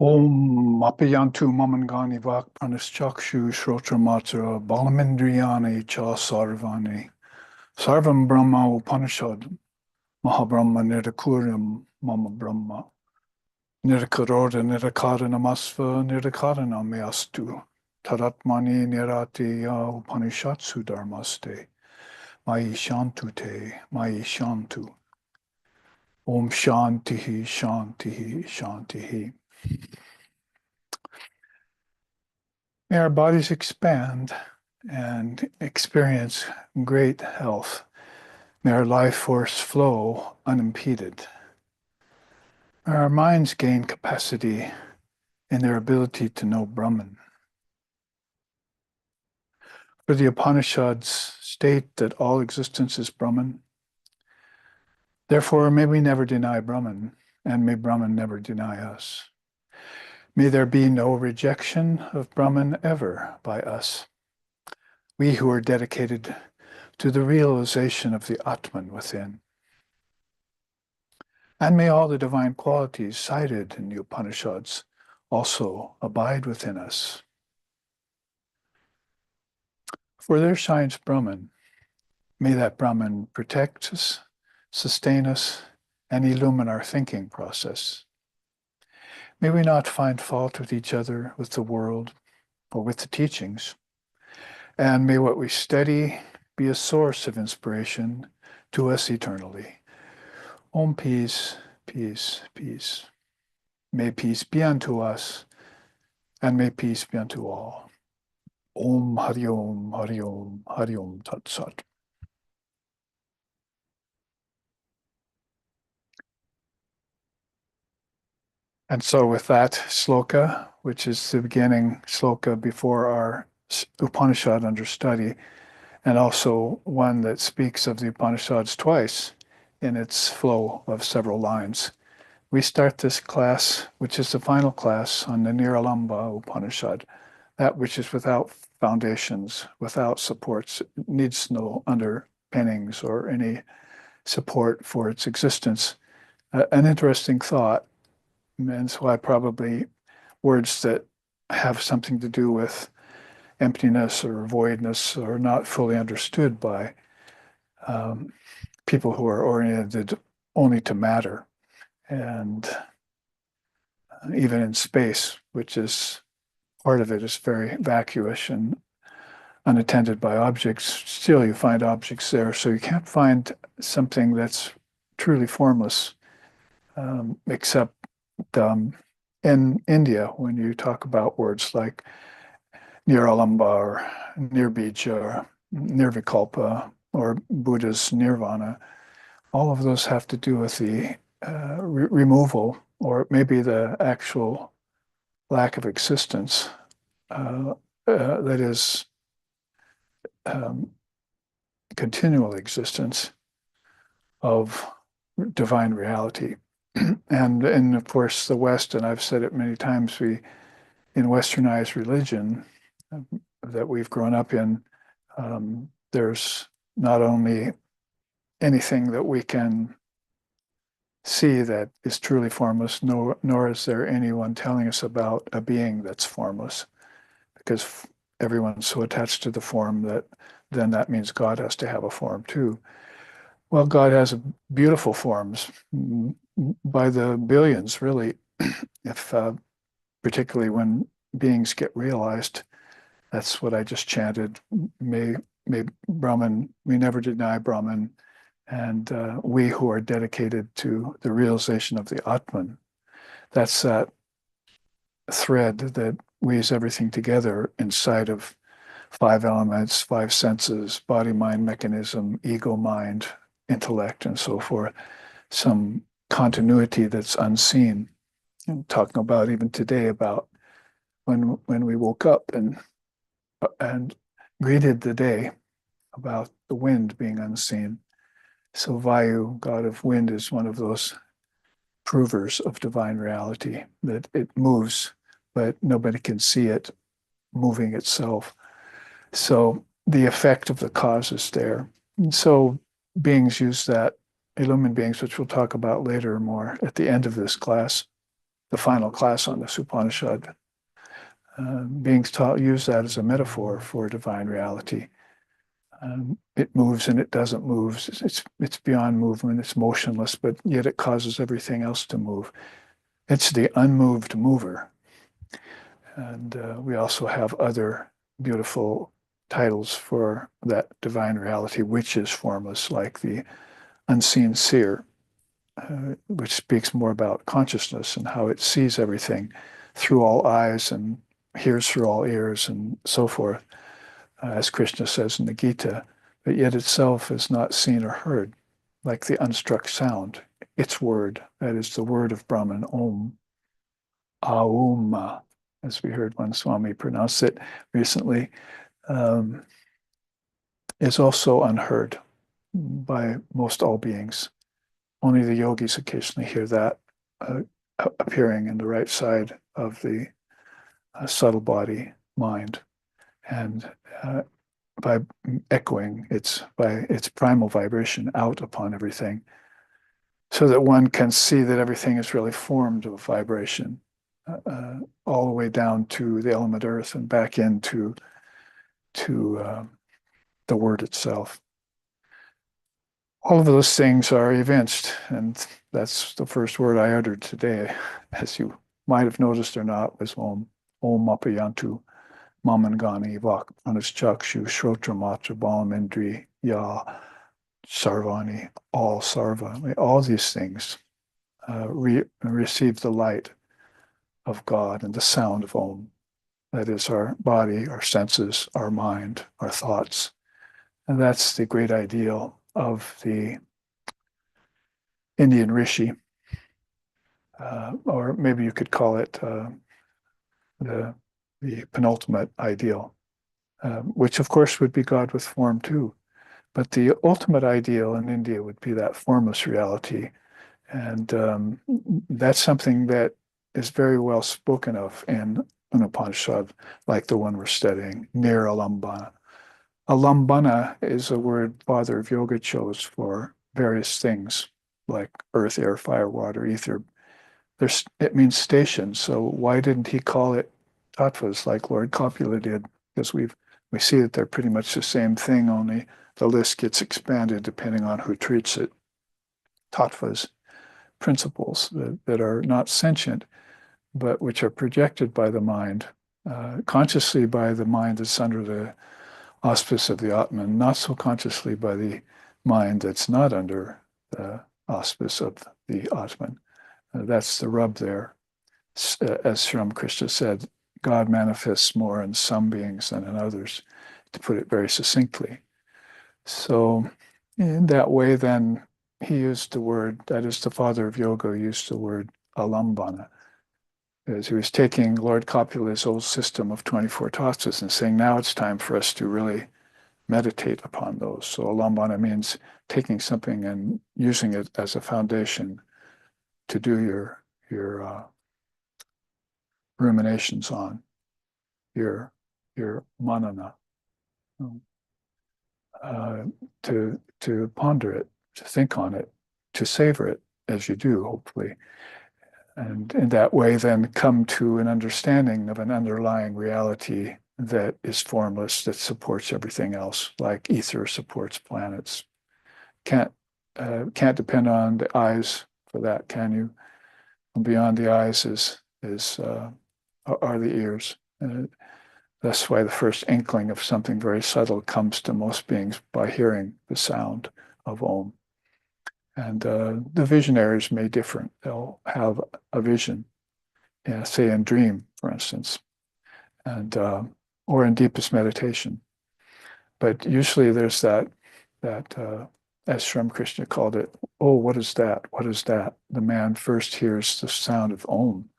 Om Apayantu Mamangani Vak Pranaschakshu Shrotamatra Balamindriyani Cha Sarvani Sarvam Brahma Upanishad Mahabrahma Nirakuryam Mama Brahma Nirakaroda Nirakara Namasva Nirakara Nameastu Taratmani Nirati Ya Upanishatsu Dharmaste Mai Shantu Te Mai Shantu Om Shantihi Shantihi Shantihi. May our bodies expand and experience great health. May our life force flow unimpeded. May our minds gain capacity in their ability to know Brahman. For the Upanishads state that all existence is Brahman. Therefore, may we never deny Brahman, and may Brahman never deny us. May there be no rejection of Brahman ever by us. We who are dedicated to the realization of the Atman within. And may all the divine qualities cited in the Upanishads also abide within us. For there shines Brahman. May that Brahman protect us, sustain us, and illumine our thinking process. May we not find fault with each other, with the world, or with the teachings. And may what we study be a source of inspiration to us eternally. Om peace, peace, peace. May peace be unto us, and may peace be unto all. Om Hari Om, Hari Om, Hari Om Tat Sat. And so with that sloka, which is the beginning sloka before our Upanishad understudy, and also one that speaks of the Upanishads twice in its flow of several lines, we start this class, which is the final class on the Niralamba Upanishad, that which is without foundations, without supports, needs no underpinnings or any support for its existence. An interesting thought, and that's why probably words that have something to do with emptiness or voidness are not fully understood by people who are oriented only to matter. And even in space, which is part of it is very vacuous and unattended by objects, still you find objects there. So you can't find something that's truly formless, except in India, when you talk about words like Niralamba or Nirbija or Nirvikalpa or Buddha's nirvana, all of those have to do with the removal or maybe the actual lack of existence that is continual existence of divine reality. And of course, the West, and I've said it many times, we, in westernized religion that we've grown up in, there's not only anything that we can see that is truly formless, nor is there anyone telling us about a being that's formless, because everyone's so attached to the form that then that means God has to have a form too. Well, God has beautiful forms by the billions, really, if particularly when beings get realized. That's what I just chanted. May Brahman, we never deny Brahman, and we who are dedicated to the realization of the Atman. That's that thread that weaves everything together inside of five elements, five senses, body, mind, mechanism, ego, mind, intellect, and so forth. Some continuity that's unseen. I'm talking about even today about when we woke up and greeted the day, about the wind being unseen. So Vayu, god of wind, is one of those provers of divine reality, that it moves, but nobody can see it moving itself. So the effect of the cause is there. And so beings use that, illumined beings, which we'll talk about later more at the end of this class, the final class on this Upanishad. Beings use that as a metaphor for divine reality. It moves and it doesn't move. It's beyond movement. It's motionless, but yet it causes everything else to move. It's the unmoved mover. And we also have other beautiful titles for that divine reality, which is formless, like the unseen seer, which speaks more about consciousness and how it sees everything through all eyes and hears through all ears and so forth, as Krishna says in the Gita, but yet itself is not seen or heard, like the unstruck sound. Its word, that is the word of Brahman, Om, Aum, as we heard one Swami pronounce it recently, is also unheard by most all beings. Only the yogis occasionally hear that appearing in the right side of the subtle body mind, and by echoing by its primal vibration out upon everything, so that one can see that everything is really formed of vibration, all the way down to the element earth and back into the word itself. All of those things are evinced, and that's the first word I uttered today, as you might have noticed or not, was Om. Om Apayantu Mamangani Vak Anuschakshu Shrotra Matra Balam Indri Ya Sarvani, all Sarva. All these things receive the light of God and the sound of Om. That is our body, our senses, our mind, our thoughts. And that's the great ideal of the Indian rishi, or maybe you could call it the penultimate ideal, which of course would be God with form too. But the ultimate ideal in India would be that formless reality. And that's something that is very well spoken of in an Upanishad, like the one we're studying, Niralamba. Alambana is a word Father of Yoga chose for various things, like earth, air, fire, water, ether. It means station. So why didn't he call it tattvas like Lord Copula did? Because we see that they're pretty much the same thing, only the list gets expanded depending on who treats it. Tattvas, principles that are not sentient, but which are projected by the mind, consciously by the mind that's under the auspice of the Atman, not so consciously by the mind that's not under the auspice of the Atman. That's the rub there. As Sri Krishna said, God manifests more in some beings than in others, to put it very succinctly. So in that way, then, he used the word, that is, the father of yoga used the word alambana, as he was taking Lord Copula's old system of 24 tattvas and saying, now it's time for us to really meditate upon those. So alambana means taking something and using it as a foundation to do your ruminations on, your manana, to ponder it, to think on it, to savor it as you do, hopefully. And in that way, then come to an understanding of an underlying reality that is formless, that supports everything else, like ether supports planets. Can't depend on the eyes for that, can you? And beyond the eyes are the ears. That's why the first inkling of something very subtle comes to most beings by hearing the sound of Om. And the visionaries may differ. They'll have a vision, say in dream, for instance, and or in deepest meditation. But usually there's that as Sri Krishna called it, oh, what is that? What is that? The man first hears the sound of Om.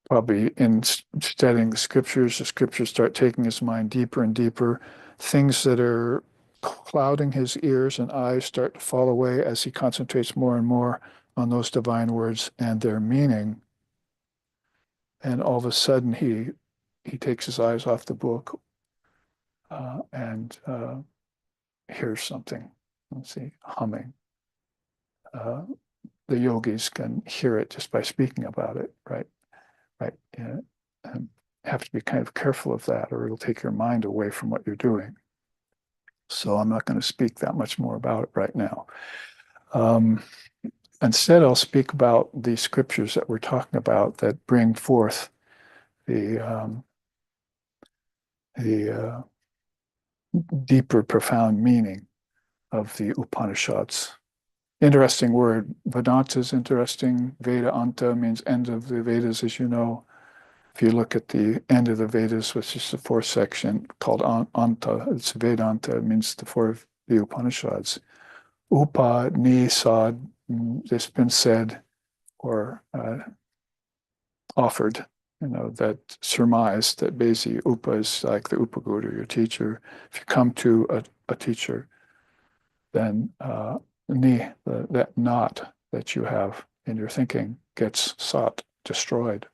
Probably in studying the scriptures start taking his mind deeper and deeper. Things that are clouding his ears and eyes start to fall away as he concentrates more and more on those divine words and their meaning. And all of a sudden he takes his eyes off the book and hears something. Let's see, humming. the yogis can hear it just by speaking about it, right? Right. Yeah. And have to be kind of careful of that, or it'll take your mind away from what you're doing. So I'm not going to speak that much more about it right now. Um, Instead, I'll speak about the scriptures that we're talking about that bring forth the the deeper, profound meaning of the Upanishads. Interesting word. Vedanta is interesting. Vedanta means end of the Vedas, as you know. If you look at the end of the Vedas, which is the fourth section called Anta, it's Vedanta, it means the fourth, the Upanishads. Upanisad, it's been said or offered, that surmise that basically Upa is like the Upaguru, your teacher. If you come to a teacher, then that knot that you have in your thinking gets sat, destroyed,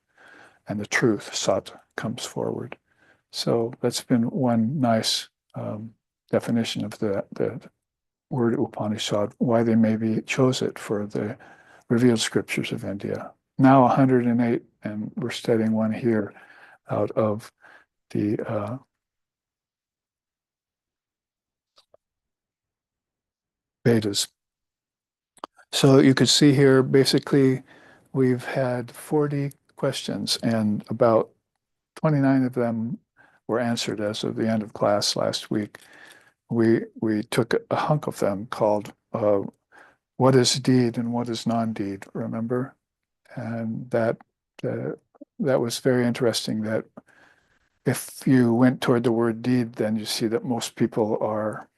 and the truth, sat, comes forward. So that's been one nice definition of the word Upanishad, why they maybe chose it for the revealed scriptures of India. Now 108, and we're studying one here out of the Vedas. So you could see here, basically, we've had 40 questions, and about 29 of them were answered as of the end of class last week. We took a hunk of them called what is deed and what is non-deed, remember? And uh, that was very interesting that if you went toward the word deed, then you see that most people are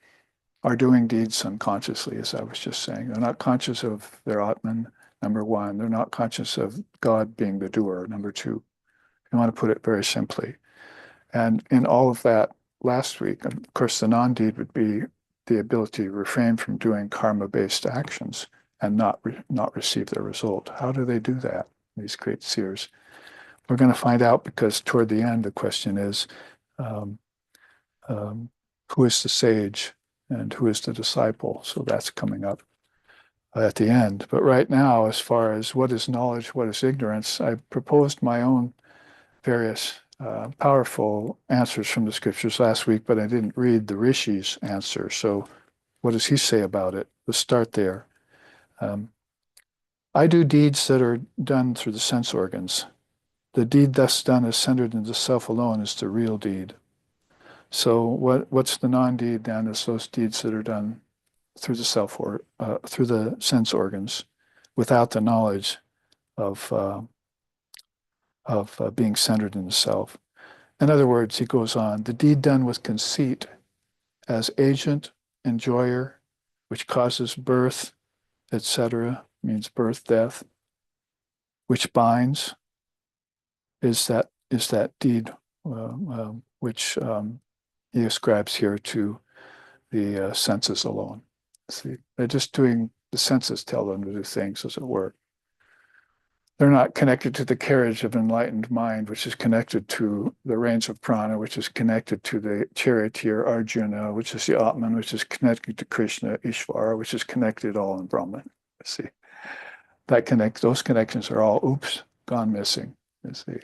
doing deeds unconsciously, as I was just saying. They're not conscious of their Atman, number one. They're not conscious of God being the doer, number two. You want to put it very simply. And in all of that last week, of course, the non-deed would be the ability to refrain from doing karma-based actions and not receive their result. How do they do that, these great seers? We're going to find out, because toward the end, the question is, um, who is the sage and who is the disciple? So that's coming up at the end. But right now, as far as what is knowledge, what is ignorance, I proposed my own various powerful answers from the scriptures last week, but I didn't read the Rishi's answer. So what does he say about it? Let's start there. I do deeds that are done through the sense organs. The deed thus done is centered in the self alone is the real deed. So what's the non-deed then? Is those deeds that are done through the through the sense organs, without the knowledge of being centered in the self. In other words, he goes on, the deed done with conceit as agent, enjoyer, which causes birth, etc., means birth, death, which binds, is that deed which he ascribes here to the senses alone. See, they're just doing, the senses tell them to do things, as it were. They're not connected to the carriage of enlightened mind, which is connected to the range of prana, which is connected to the charioteer Arjuna, which is the Atman, which is connected to Krishna, Ishvara, which is connected all in Brahman. See, those connections are all, oops, gone missing. You see.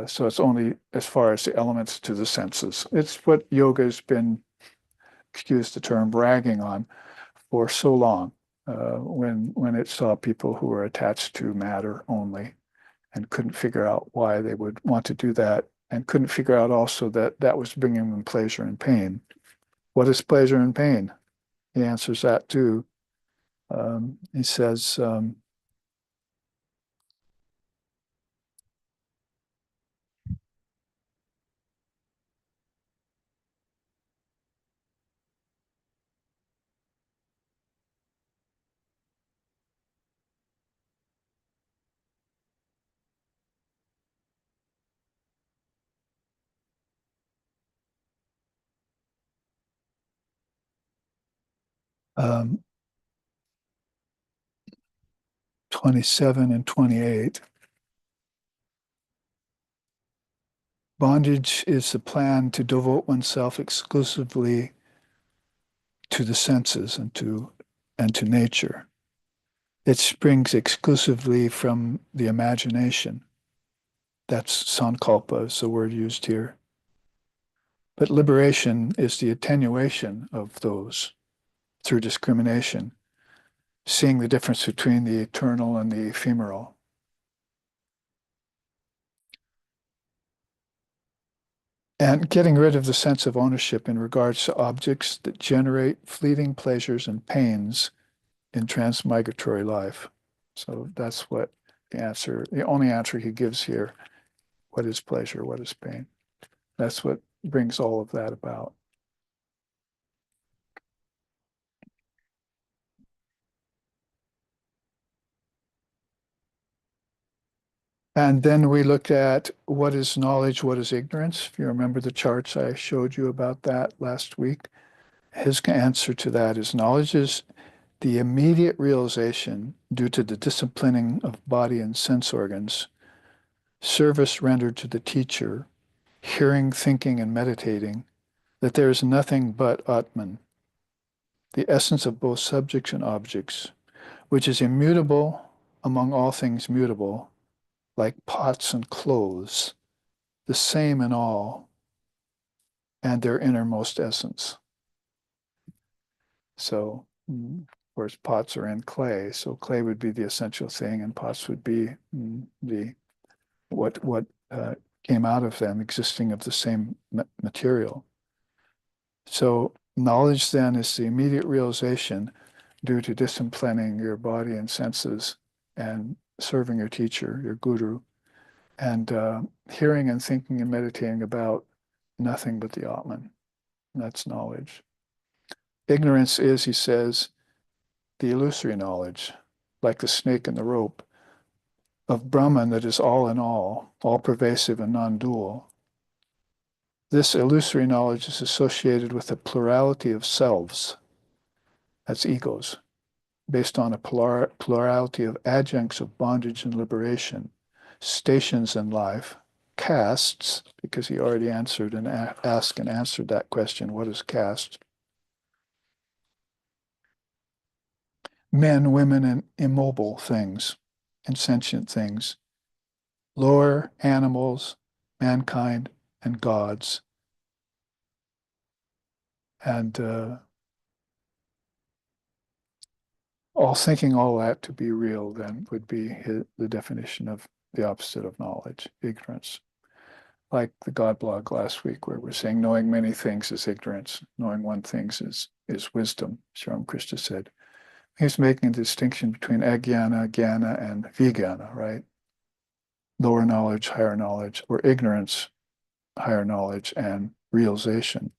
So it's only as far as the elements to the senses. It's what yoga has been, excuse the term, bragging on for so long, when it saw people who were attached to matter only and couldn't figure out why they would want to do that, and couldn't figure out also that that was bringing them pleasure and pain. What is pleasure and pain? He answers that too. He says, 27 and 28. Bondage is the plan to devote oneself exclusively to the senses and to nature. It springs exclusively from the imagination. That's sankalpa is the word used here. But liberation is the attenuation of those through discrimination, seeing the difference between the eternal and the ephemeral. And getting rid of the sense of ownership in regards to objects that generate fleeting pleasures and pains in transmigratory life. So that's what the only answer he gives here. What is pleasure? What is pain? That's what brings all of that about. And then we looked at what is knowledge, what is ignorance. If you remember the charts I showed you about that last week, his answer to that is knowledge is the immediate realization due to the disciplining of body and sense organs, service rendered to the teacher, hearing, thinking, and meditating, that there is nothing but Atman, the essence of both subjects and objects, which is immutable among all things mutable, like pots and clothes, the same in all, and their innermost essence. So, of course, pots are in clay, so clay would be the essential thing, and pots would be the what came out of them, existing of the same material. So knowledge then is the immediate realization due to disciplining your body and senses and serving your teacher, your guru, and hearing and thinking and meditating about nothing but the Atman. That's knowledge. Ignorance is, he says, the illusory knowledge, like the snake and the rope, of Brahman that is all in all pervasive and non-dual. This illusory knowledge is associated with a plurality of selves, that's egos, based on a plurality of adjuncts of bondage and liberation, stations in life, castes, because he already answered and asked and answered that question, what is caste? Men, women, and immobile things, insentient things, lower animals, mankind, and gods. And all thinking all that to be real then would be the definition of the opposite of knowledge, ignorance. Like the God blog last week, where we're saying knowing many things is ignorance, knowing one thing is wisdom, Sri Krishna said. He's making a distinction between ajnana, jnana, and vijnana, right? Lower knowledge, higher knowledge, or ignorance, higher knowledge, and realization.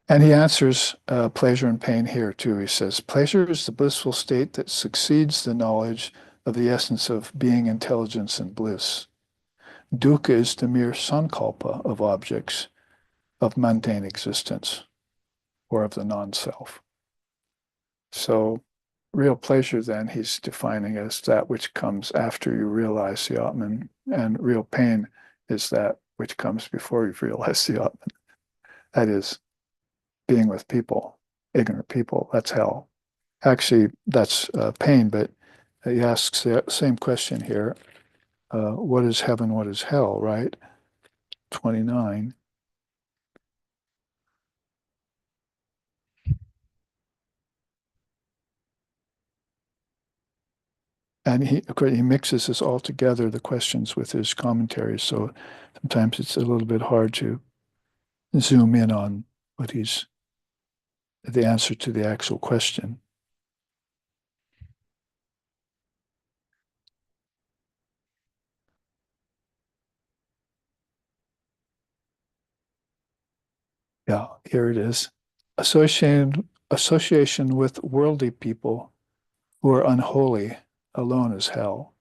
And he answers pleasure and pain here too. He says, pleasure is the blissful state that succeeds the knowledge of the essence of being, intelligence, and bliss. Dukkha is the mere sankalpa of objects of mundane existence or of the non-self. So real pleasure then he's defining as that which comes after you realize the Atman, and real pain is that which comes before you've realized the Atman. That is being with people, ignorant people. That's hell. Actually, that's pain, but he asks the same question here. What is heaven? What is hell, right? 29. And he mixes this all together, the questions with his commentaries. So sometimes it's a little bit hard to zoom in on what he's, the answer to the actual question. Yeah, here it is. Association with worldly people who are unholy alone is hell,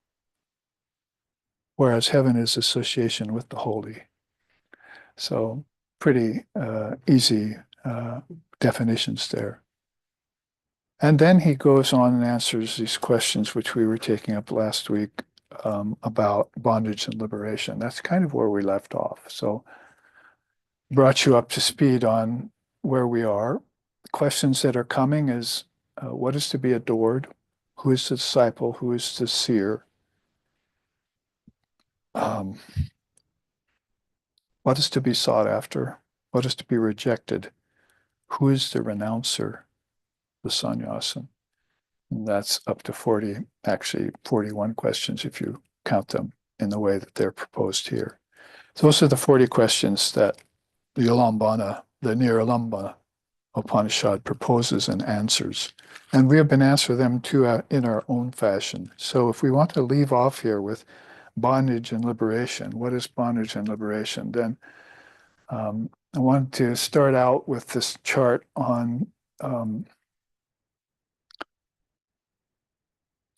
whereas heaven is association with the holy. So pretty easy definitions there. And then he goes on and answers these questions, which we were taking up last week about bondage and liberation. That's kind of where we left off. So brought you up to speed on where we are. Questions that are coming is what is to be adored, who is the disciple, who is the seer, um, what is to be sought after, what is to be rejected, who is the renouncer, the sannyasin. And that's up to 40, actually 41 questions if you count them in the way that they're proposed here. Those are the 40 questions that the Niralamba Upanishad proposes and answers. And we have been answering them too in our own fashion. So if we want to leave off here with bondage and liberation, what is bondage and liberation? Then I want to start out with this chart on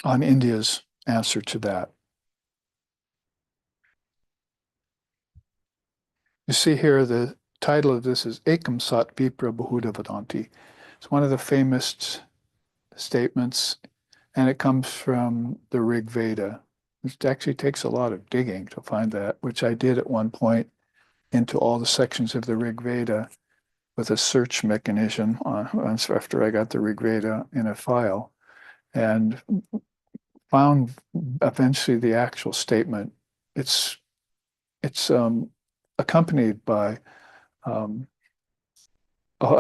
India's answer to that. You see here the title of this is Ekam Sat Vipra Bahuda Vedanti. It's one of the famous statements, and it comes from the Rig Veda. It actually takes a lot of digging to find that, which I did at one point into all the sections of the Rig Veda with a search mechanism after I got the Rig Veda in a file, and found eventually the actual statement. It's accompanied by a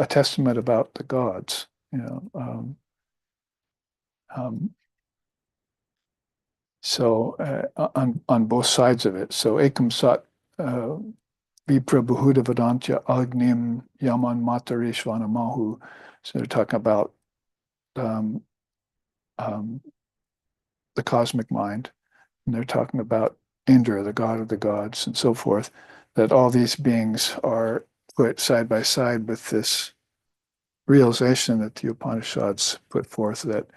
testament about the gods, so on both sides of it. So Ekam Sat Vipra Bahuda Vedantya Agnim Yaman Matarishvana Mahu. So they're talking about the cosmic mind, and they're talking about Indra, the god of the gods, and so forth, that all these beings are put side by side with this realization that the Upanishads put forth that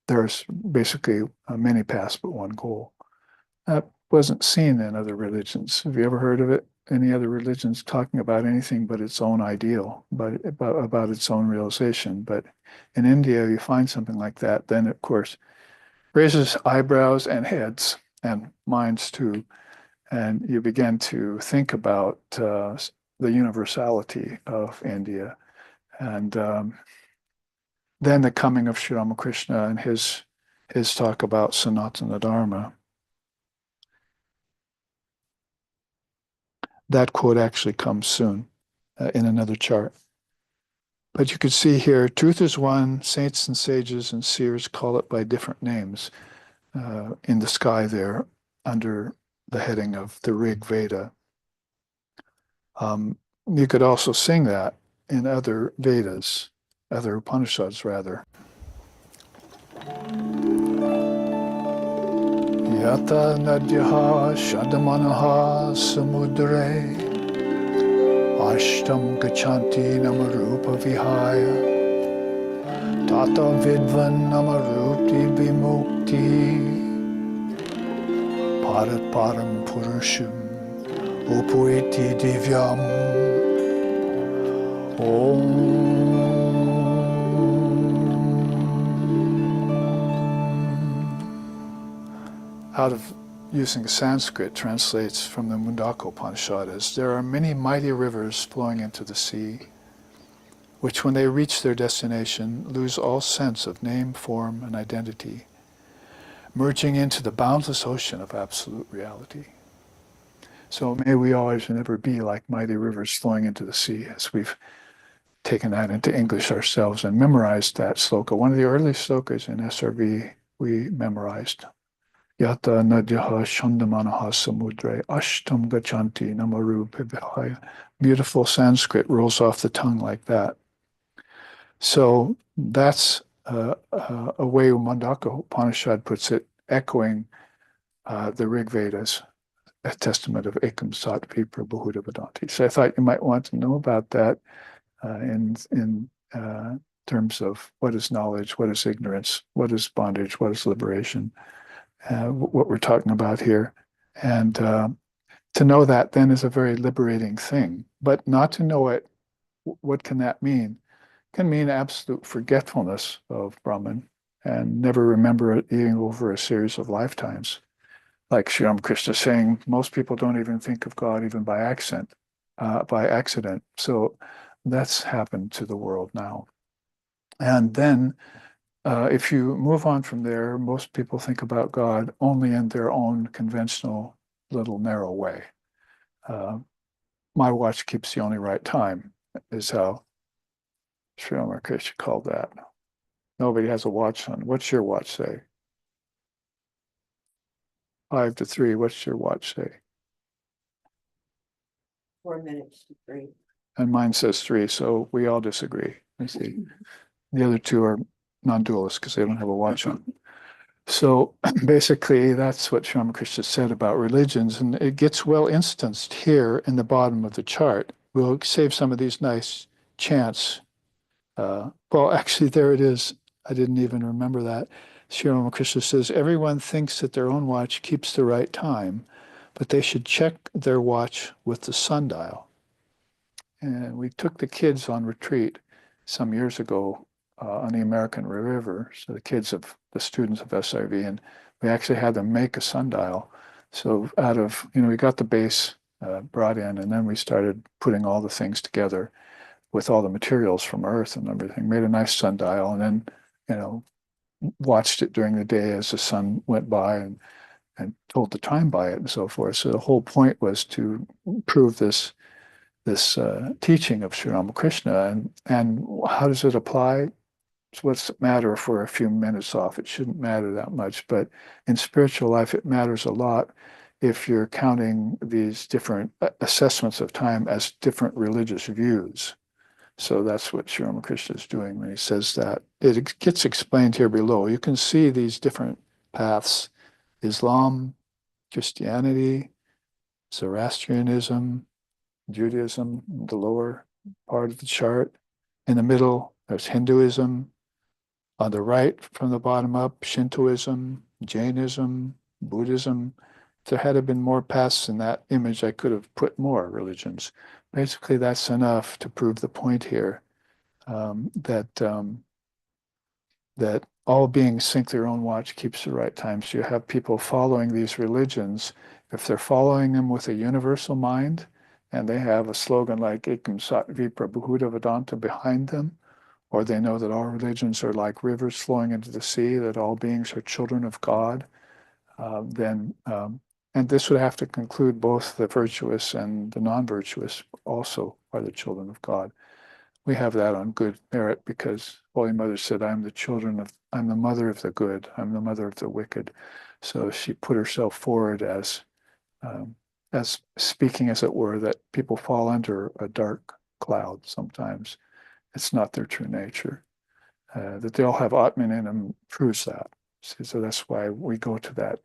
there's basically many paths but one goal. That wasn't seen in other religions. Have you ever heard of it? Any other religions talking about anything but its own ideal, but about its own realization? But in India, you find something like that, then of course raises eyebrows and heads and minds too, and you begin to think about the universality of India, and then the coming of Sri Ramakrishna and his talk about Sanatana Dharma. That quote actually comes soon in another chart. But you could see here, truth is one, saints and sages and seers call it by different names in the sky there under the heading of the Rig Veda. You could also sing that in other Vedas, other Upanishads rather. Yata nadyaha shadamanaha samudre ashtam gachanti namarupa vihaya tata vidvan namaruti vimukti parat param purusham upuiti divyam om. Out of using Sanskrit translates from the Mundaka Upanishad as, there are many mighty rivers flowing into the sea, which when they reach their destination lose all sense of name, form, and identity, merging into the boundless ocean of absolute reality. So may we always and ever be like mighty rivers flowing into the sea, as we've taken that into English ourselves and memorized that sloka. One of the early slokas in SRV we memorized. Yata nadyaha shandamanaha samudre ashtam gachanti namaru pibhaya. Beautiful Sanskrit rolls off the tongue like that. So that's a way Mundaka Upanishad puts it, echoing the Rig Vedas, a testament of Ekam Sat Vipra Bahuda Vedanti. So I thought you might want to know about that in terms of what is knowledge, what is ignorance, what is bondage, what is liberation. What we're talking about here. And to know that then is a very liberating thing. But not to know it, what can that mean? It can mean absolute forgetfulness of Brahman and never remember it even over a series of lifetimes. Like Sri Ramakrishna saying, most people don't even think of God even by accident. So that's happened to the world now. And then if you move on from there, most people think about God only in their own conventional little narrow way. Uh, my watch keeps the only right time, is how Sri Ramakrishna called that. Nobody has a watch on. What's your watch say? 5 to 3. What's your watch say? 4 minutes to 3. And mine says 3, so we all disagree. You see, the other two are non-dualists because they don't have a watch on. So basically, that's what Sri Ramakrishna said about religions, and it gets well instanced here in the bottom of the chart. We'll save some of these nice chants. Well, actually, there it is. I didn't even remember that. Sri Ramakrishna says, everyone thinks that their own watch keeps the right time, but they should check their watch with the sundial. And we took the kids on retreat some years ago on the American River. So the kids of the students of SIV, and we actually had them make a sundial. So out of, we got the base brought in, and then we started putting all the things together with all the materials from Earth and everything, made a nice sundial, and then, watched it during the day as the sun went by and told the time by it and so forth. So the whole point was to prove this teaching of Sri Ramakrishna. And how does it apply? So what's it matter if we're a few minutes off? It shouldn't matter that much. But in spiritual life, it matters a lot if you're counting these different assessments of time as different religious views. So that's what Sri Ramakrishna is doing when he says that. It gets explained here below. You can see these different paths: Islam, Christianity, Zoroastrianism, Judaism, the lower part of the chart. In the middle, there's Hinduism. On the right, from the bottom up, Shintoism, Jainism, Buddhism. If there had been more paths in that image, I could have put more religions. Basically, that's enough to prove the point here that all beings think their own watch keeps the right time. So you have people following these religions. If they're following them with a universal mind, and they have a slogan like Ekam Sat Vipra Bhuta Vedanta behind them, or they know that all religions are like rivers flowing into the sea, that all beings are children of God, and this would have to conclude both the virtuous and the non-virtuous also are the children of God. We have that on good merit because Holy Mother said, I'm the mother of the good, I'm the mother of the wicked. So she put herself forward as speaking, as it were, that people fall under a dark cloud sometimes. It's not their true nature. That they all have Atman in them proves that. See, so that's why we go to that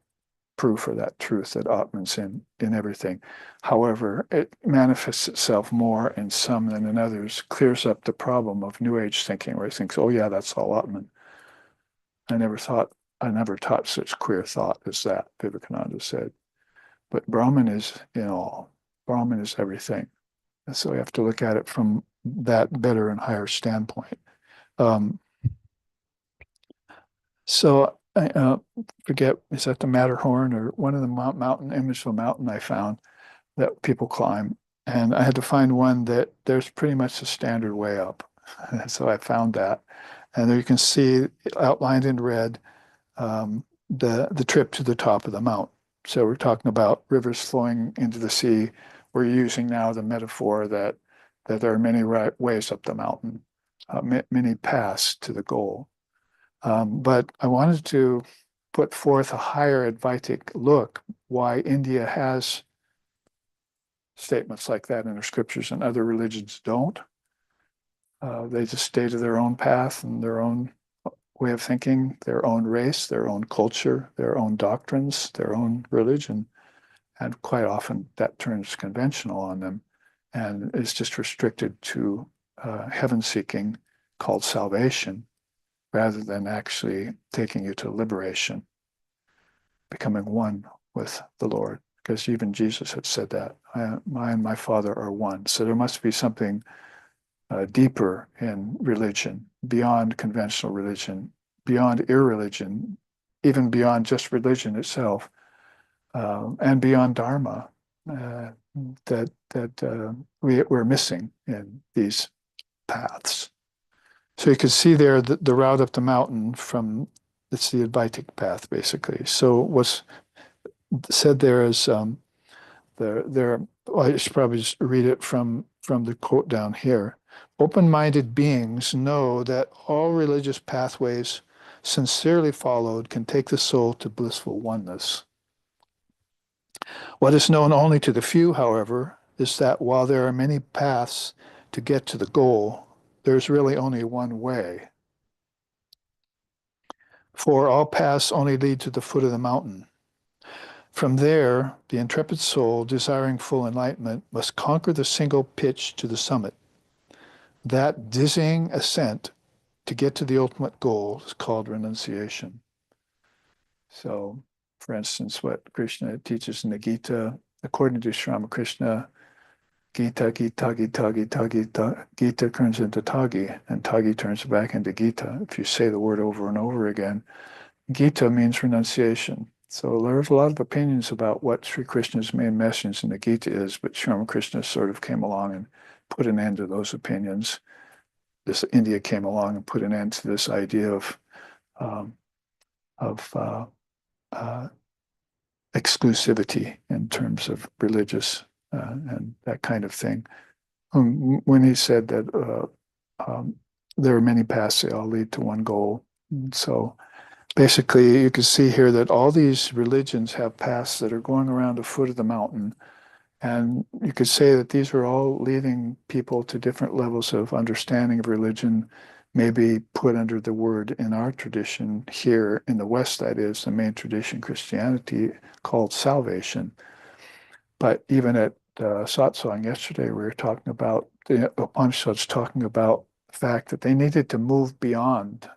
proof or that truth that Atman's in everything. However, it manifests itself more in some than in others, clears up the problem of New Age thinking, where it thinks, oh yeah, that's all Atman. I never taught such queer thought as that, Vivekananda said. But Brahman is in all. Brahman is everything. And so we have to look at it from that better and higher standpoint. So I forget, is that the Matterhorn or one of the mountain image of a mountain I found that people climb? And I had to find one that there's pretty much the standard way up. So I found that. And there you can see outlined in red the trip to the top of the mountain. So we're talking about rivers flowing into the sea. We're using now the metaphor that there are many ways up the mountain, many paths to the goal. But I wanted to put forth a higher Advaitic look why India has statements like that in their scriptures and other religions don't. They just stay to their own path and their own way of thinking, their own race, their own culture, their own doctrines, their own religion. And quite often that turns conventional on them and is just restricted to heaven seeking called salvation, rather than actually taking you to liberation, becoming one with the Lord. Because even Jesus had said that, I and my Father are one. So there must be something deeper in religion, beyond conventional religion, beyond irreligion, even beyond just religion itself, and beyond Dharma, that we're missing in these paths. So you can see there the route up the mountain from, it's the Advaitic path, basically. So what's said there is well, I should probably just read it from the quote down here. Open-minded beings know that all religious pathways sincerely followed can take the soul to blissful oneness. What is known only to the few, however, is that while there are many paths to get to the goal, there's really only one way. For all paths only lead to the foot of the mountain. From there, the intrepid soul, desiring full enlightenment, must conquer the single pitch to the summit. That dizzying ascent to get to the ultimate goal is called renunciation. So, for instance, what Krishna teaches in the Gita, according to Sri Ramakrishna, Gita, Gita, Gita, Gita, Gita, Gita turns into Tagi, and Tagi turns back into Gita. If you say the word over and over again, Gita means renunciation. So there's a lot of opinions about what Sri Krishna's main message in the Gita is, but Sri Ramakrishna sort of came along and put an end to those opinions. India came along and put an end to this idea um, of exclusivity in terms of religious and that kind of thing. When he said that there are many paths, they all lead to one goal. So basically, you can see here that all these religions have paths that are going around the foot of the mountain. And you could say that these are all leading people to different levels of understanding of religion, maybe put under the word in our tradition here in the West, that is, the main tradition, Christianity, called salvation. But even at satsang yesterday, we were talking about the Upanishads talking about the fact that they needed to move beyond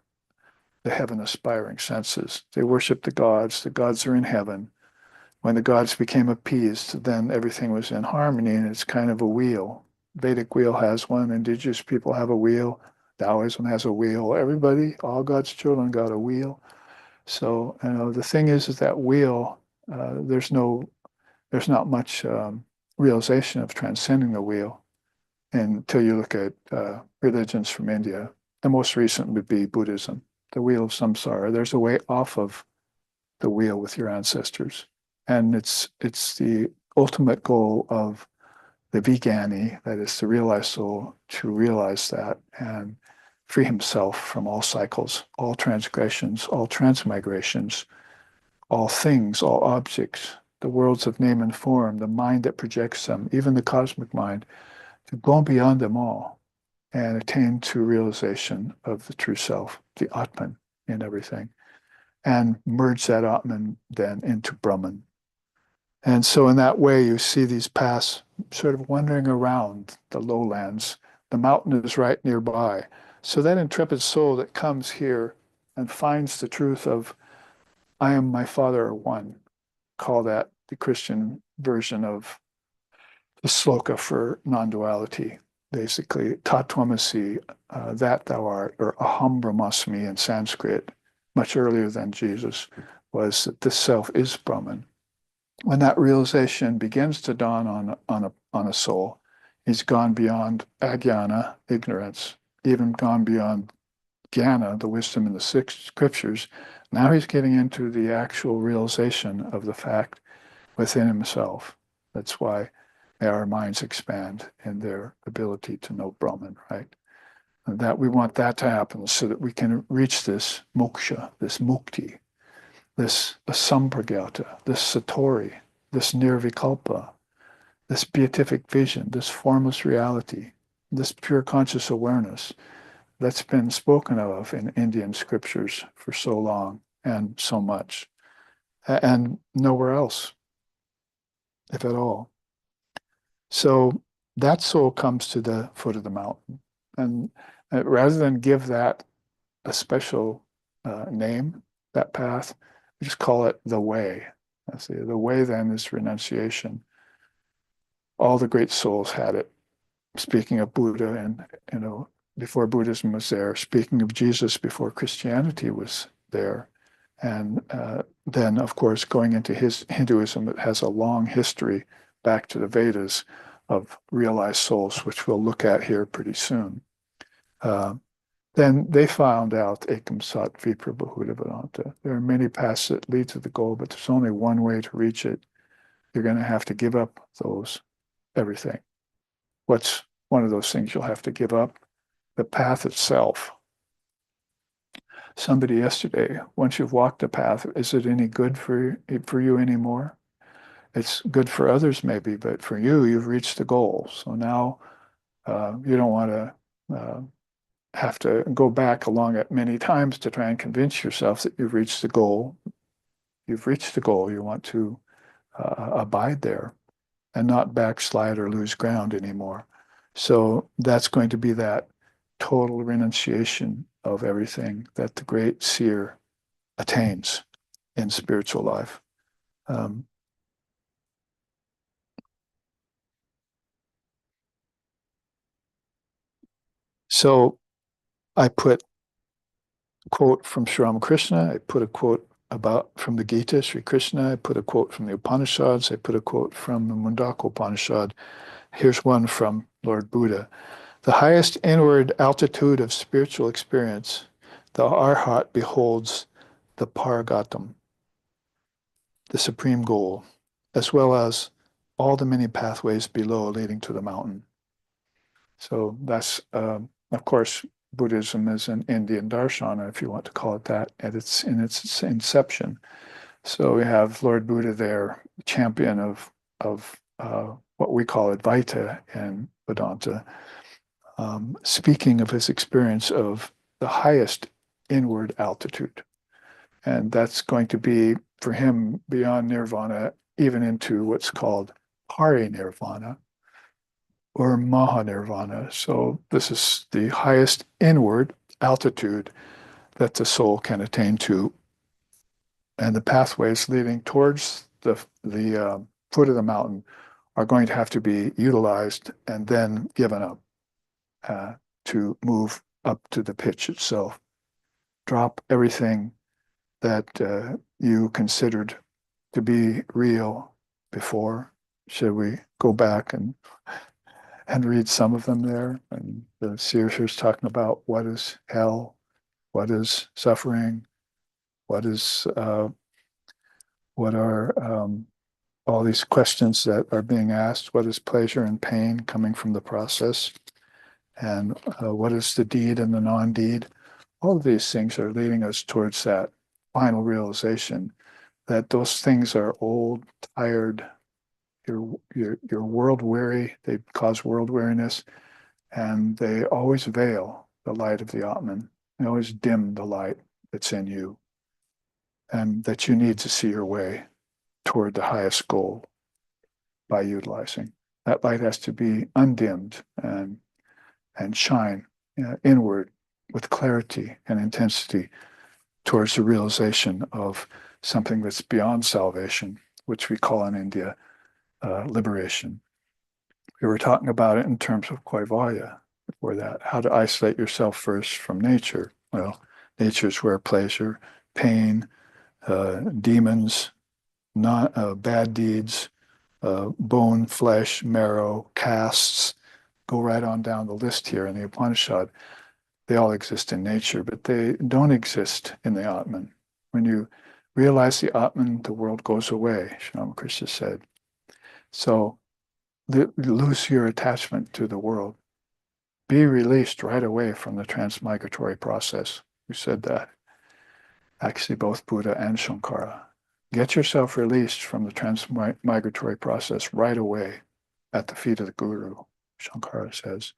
the heaven-aspiring senses. They worship the gods are in heaven. When the gods became appeased, then everything was in harmony, and it's kind of a wheel. Vedic wheel has one, indigenous people have a wheel, Taoism has a wheel. Everybody, all God's children got a wheel. So, the thing is that wheel, there's not much realization of transcending the wheel until you look at religions from India. The most recent would be Buddhism, the wheel of samsara. There's a way off of the wheel with your ancestors. And it's the ultimate goal of the vijnani, that is the realized soul, to realize that and free himself from all cycles, all transgressions, all transmigrations, all things, all objects, the worlds of name and form, the mind that projects them, even the cosmic mind, to go beyond them all and attain to realization of the true self, the Atman in everything, and merge that Atman then into Brahman. And so in that way, you see these paths sort of wandering around the lowlands. The mountain is right nearby. So that intrepid soul that comes here and finds the truth of, I am my Father are one, call that the Christian version of the sloka for non-duality. Basically, tatvamasi, that thou art, or aham brahmasmi in Sanskrit, much earlier than Jesus, was that this self is Brahman. When that realization begins to dawn on a soul, he's gone beyond ajnana, ignorance, even gone beyond jnana, the wisdom in the six scriptures. Now he's getting into the actual realization of the fact within himself. That's why our minds expand in their ability to know Brahman, right? And that we want that to happen so that we can reach this moksha, this mukti, this asampragyata, this satori, this nirvikalpa, this beatific vision, this formless reality, this pure conscious awareness that's been spoken of in Indian scriptures for so long and so much, and nowhere else, if at all. So that soul comes to the foot of the mountain. And rather than give that a special name, that path, we just call it the way. The way then is renunciation. All the great souls had it. Speaking of Buddha and, before Buddhism was there, speaking of Jesus before Christianity was there. And then, of course, going into Hinduism, it has a long history back to the Vedas of realized souls, which we'll look at here pretty soon. then they found out ekam sat vipra bahuta vedanta. There are many paths that lead to the goal, but there's only one way to reach it. You're going to have to give up everything. What's one of those things you'll have to give up? The path itself. Somebody yesterday, once you've walked the path, is it any good for you anymore? It's good for others maybe, but for you, you've reached the goal. So now you don't want to have to go back along it many times to try and convince yourself that you've reached the goal. You've reached the goal. You want to abide there and not backslide or lose ground anymore. So that's going to be that total renunciation of everything that the great seer attains in spiritual life. So I put a quote from Sri Ramakrishna, I put a quote from the Gita, Sri Krishna, I put a quote from the Upanishads, I put a quote from the Mundaka Upanishad. Here's one from Lord Buddha. The highest inward altitude of spiritual experience, the Arhat beholds the Paragatam, the supreme goal, as well as all the many pathways below leading to the mountain. So that's, of course, Buddhism is an Indian darshana, if you want to call it that, and it's in its inception. So we have Lord Buddha there, champion of what we call Advaita in Vedanta, speaking of his experience of the highest inward altitude. And that's going to be, for him, beyond nirvana, even into what's called parinirvana or mahanirvana. So this is the highest inward altitude that the soul can attain to. And the pathways leading towards the foot of the mountain are going to have to be utilized and then given up to move up to the pitch itself. Drop everything that you considered to be real before. Should we go back and read some of them there? And the seer here's talking about what is hell, what is suffering, what are all these questions that are being asked. What is pleasure and pain coming from the process? And what is the deed and the non-deed? All of these things are leading us towards that final realization that those things are old, tired, you're world weary, they cause world weariness, and they always veil the light of the Atman. They always dim the light that's in you, and that you need to see your way toward the highest goal by utilizing. That light has to be undimmed and shine inward with clarity and intensity towards the realization of something that's beyond salvation, which we call in India liberation. We were talking about it in terms of Kaivalya before that, how to isolate yourself first from nature. Well, nature is where pleasure, pain, demons, bad deeds, bone, flesh, marrow, castes, go right on down the list here in the Upanishad. They all exist in nature, but they don't exist in the Atman. When you realize the Atman, the world goes away, Sri Ramakrishna said. So lose your attachment to the world. Be released right away from the transmigratory process. We said that. Actually, both Buddha and Shankara. Get yourself released from the transmigratory process right away at the feet of the Guru, Shankara says.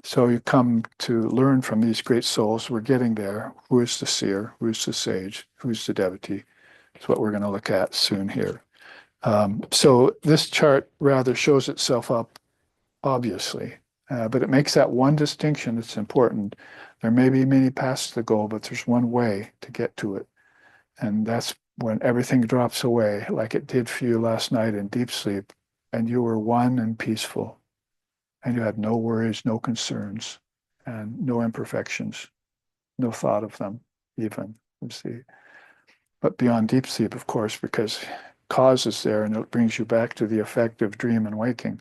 So you come to learn from these great souls. We're getting there. Who is the seer? Who's the sage? Who's the devotee? It's what we're going to look at soon here. So this chart rather shows itself up obviously, but it makes that one distinction that's important. There may be many paths to the goal, but there's one way to get to it. And that's when everything drops away, like it did for you last night in deep sleep, and you were one and peaceful, and you had no worries, no concerns, and no imperfections, no thought of them even, you see. But beyond deep sleep, of course, because cause is there, and it brings you back to the effect of dream and waking.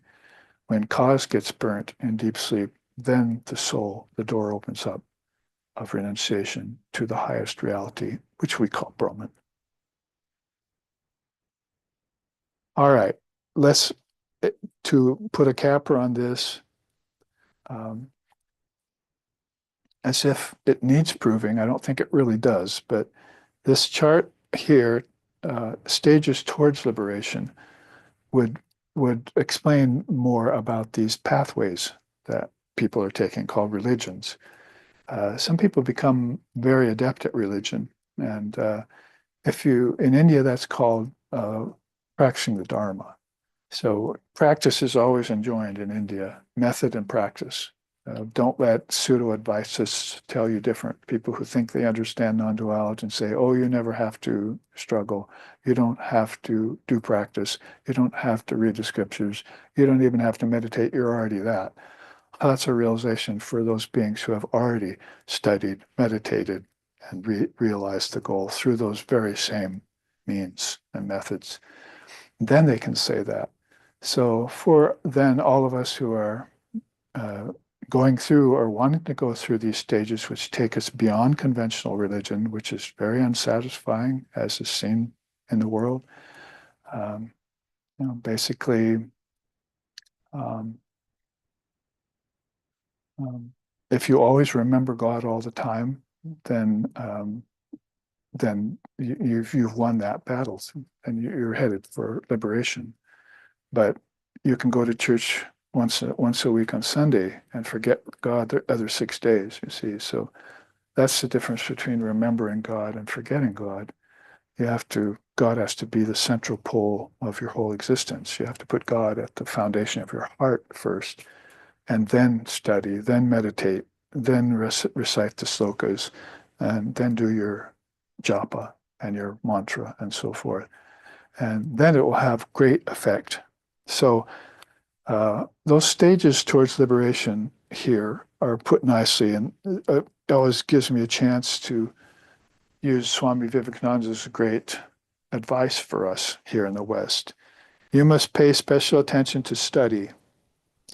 When cause gets burnt in deep sleep, then the soul, the door opens up, of renunciation to the highest reality, which we call Brahman. All right, let's, to put a capper on this, as if it needs proving, I don't think it really does, but this chart here, stages towards liberation, would explain more about these pathways that people are taking called religions. Some people become very adept at religion, and if you in India, that's called practicing the Dharma. So practice is always enjoined in India, method and practice. Don't let pseudo-advicists tell you different. People who think they understand non-duality and say, oh, you never have to struggle. You don't have to do practice. You don't have to read the scriptures. You don't even have to meditate. You're already that. That's a realization for those beings who have already studied, meditated, and realized the goal through those very same means and methods. Then they can say that. So for then all of us who are going through or wanting to go through these stages which take us beyond conventional religion, which is very unsatisfying as is seen in the world, basically, if you always remember God all the time, then you've won that battle and you're headed for liberation. But you can go to church once a week on Sunday and forget God the other 6 days, you see. So that's the difference between remembering God and forgetting God. God has to be the central pole of your whole existence. You have to put God at the foundation of your heart first, and then study, then meditate, then recite the slokas, and then do your japa and your mantra and so forth. And then it will have great effect. So those stages towards liberation here are put nicely, and it always gives me a chance to use Swami Vivekananda's great advice for us here in the West. You must pay special attention to study.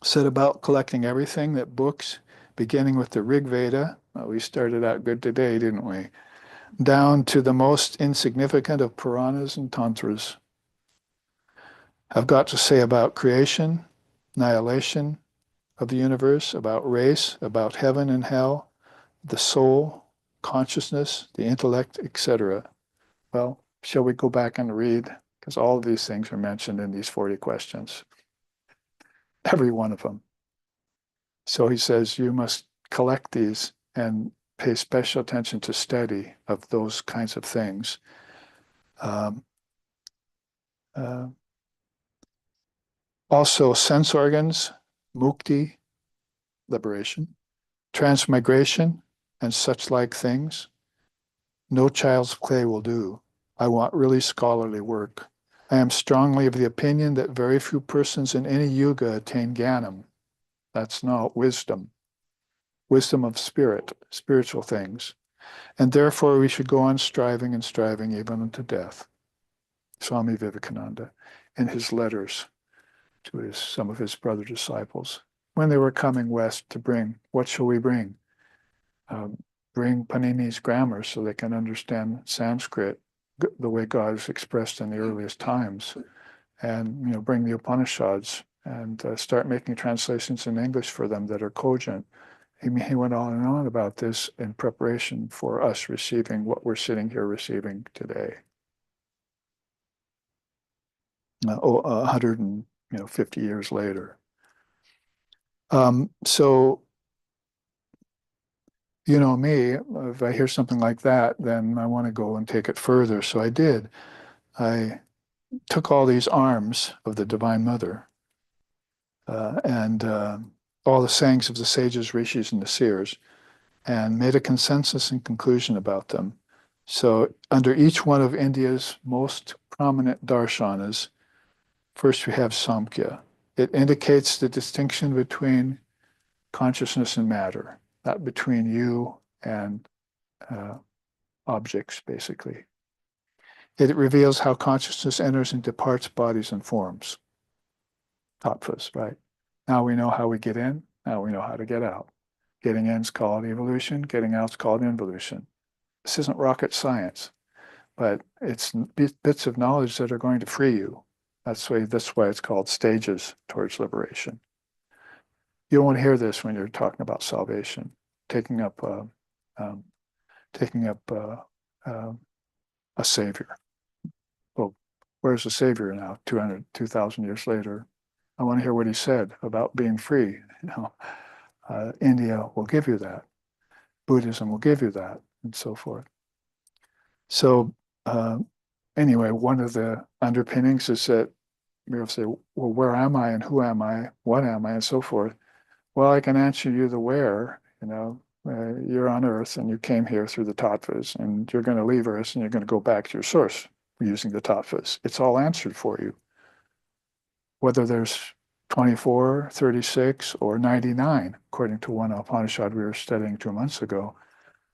Set about collecting everything that books, beginning with the Rig Veda, well, we started out good today, didn't we? Down to the most insignificant of Puranas and Tantras, have got to say about creation, annihilation of the universe, about race, about heaven and hell, the soul, consciousness, the intellect, etc. Well, shall we go back and read? Because all of these things are mentioned in these 40 questions. Every one of them. So he says, you must collect these and pay special attention to study of those kinds of things. Also, sense organs, mukti, liberation, transmigration, and such like things. No child's play will do. I want really scholarly work. I am strongly of the opinion that very few persons in any yuga attain jnanam. That's not wisdom. Wisdom of spirit, spiritual things. And therefore we should go on striving and striving even unto death. Swami Vivekananda, in his letters to some of his brother disciples, when they were coming west to bring, what shall we bring? Bring Panini's grammar so they can understand Sanskrit the way God is expressed in the earliest times, and bring the Upanishads and start making translations in English for them that are cogent. He went on and on about this in preparation for us receiving what we're sitting here receiving today. 150 years later. So, you know me, if I hear something like that, then I want to go and take it further. So I did. I took all these arms of the Divine Mother and all the sayings of the sages, rishis, and the seers, and made a consensus and conclusion about them. So under each one of India's most prominent darshanas, first we have Samkhya. It indicates the distinction between consciousness and matter, not between you and objects, basically. It reveals how consciousness enters and departs bodies and forms. Tattvas, right? Now we know how we get in, now we know how to get out. Getting in's called evolution, getting out's called involution. This isn't rocket science, but it's bits of knowledge that are going to free you. That's why it's called stages towards liberation. You don't want to hear this when you're talking about salvation, taking up a savior. Well, where's the savior now? 2,000 years later. I want to hear what he said about being free. India will give you that. Buddhism will give you that, and so forth. So anyway, one of the underpinnings is that you'll say, well, where am I and who am I? What am I? And so forth. Well, I can answer you the where. You're on Earth and you came here through the tattvas, and you're going to leave Earth and you're going to go back to your source using the tattvas. It's all answered for you. Whether there's 24, 36, or 99, according to one Upanishad we were studying 2 months ago.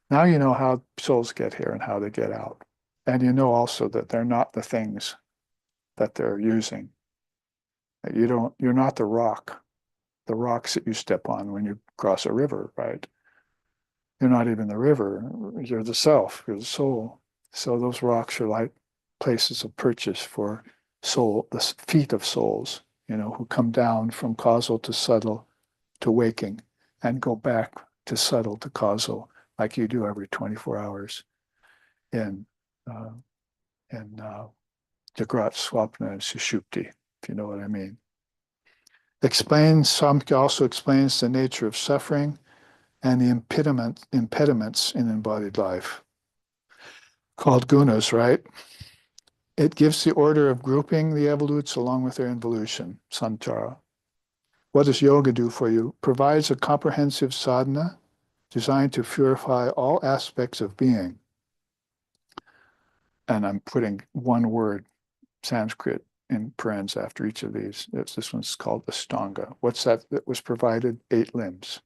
Now you know how souls get here and how they get out. And you know also that they're not the things that they're using. That you're not the rocks that you step on when you cross a river, right? You're not even the river. You're the self, you're the soul. So those rocks are like places of purchase for soul, the feet of souls, who come down from causal to subtle to waking and go back to subtle to causal, like you do every 24 hours in Jagrat, Swapna, and Sushupti, if you know what I mean. Samkhya also explains the nature of suffering and the impediments in embodied life, called gunas, right? It gives the order of grouping the evolutes along with their involution, sanchara. What does yoga do for you? Provides a comprehensive sadhana designed to purify all aspects of being. And I'm putting one word, Sanskrit, in parens after each of these. This one's called Ashtanga. What's that was provided? 8 limbs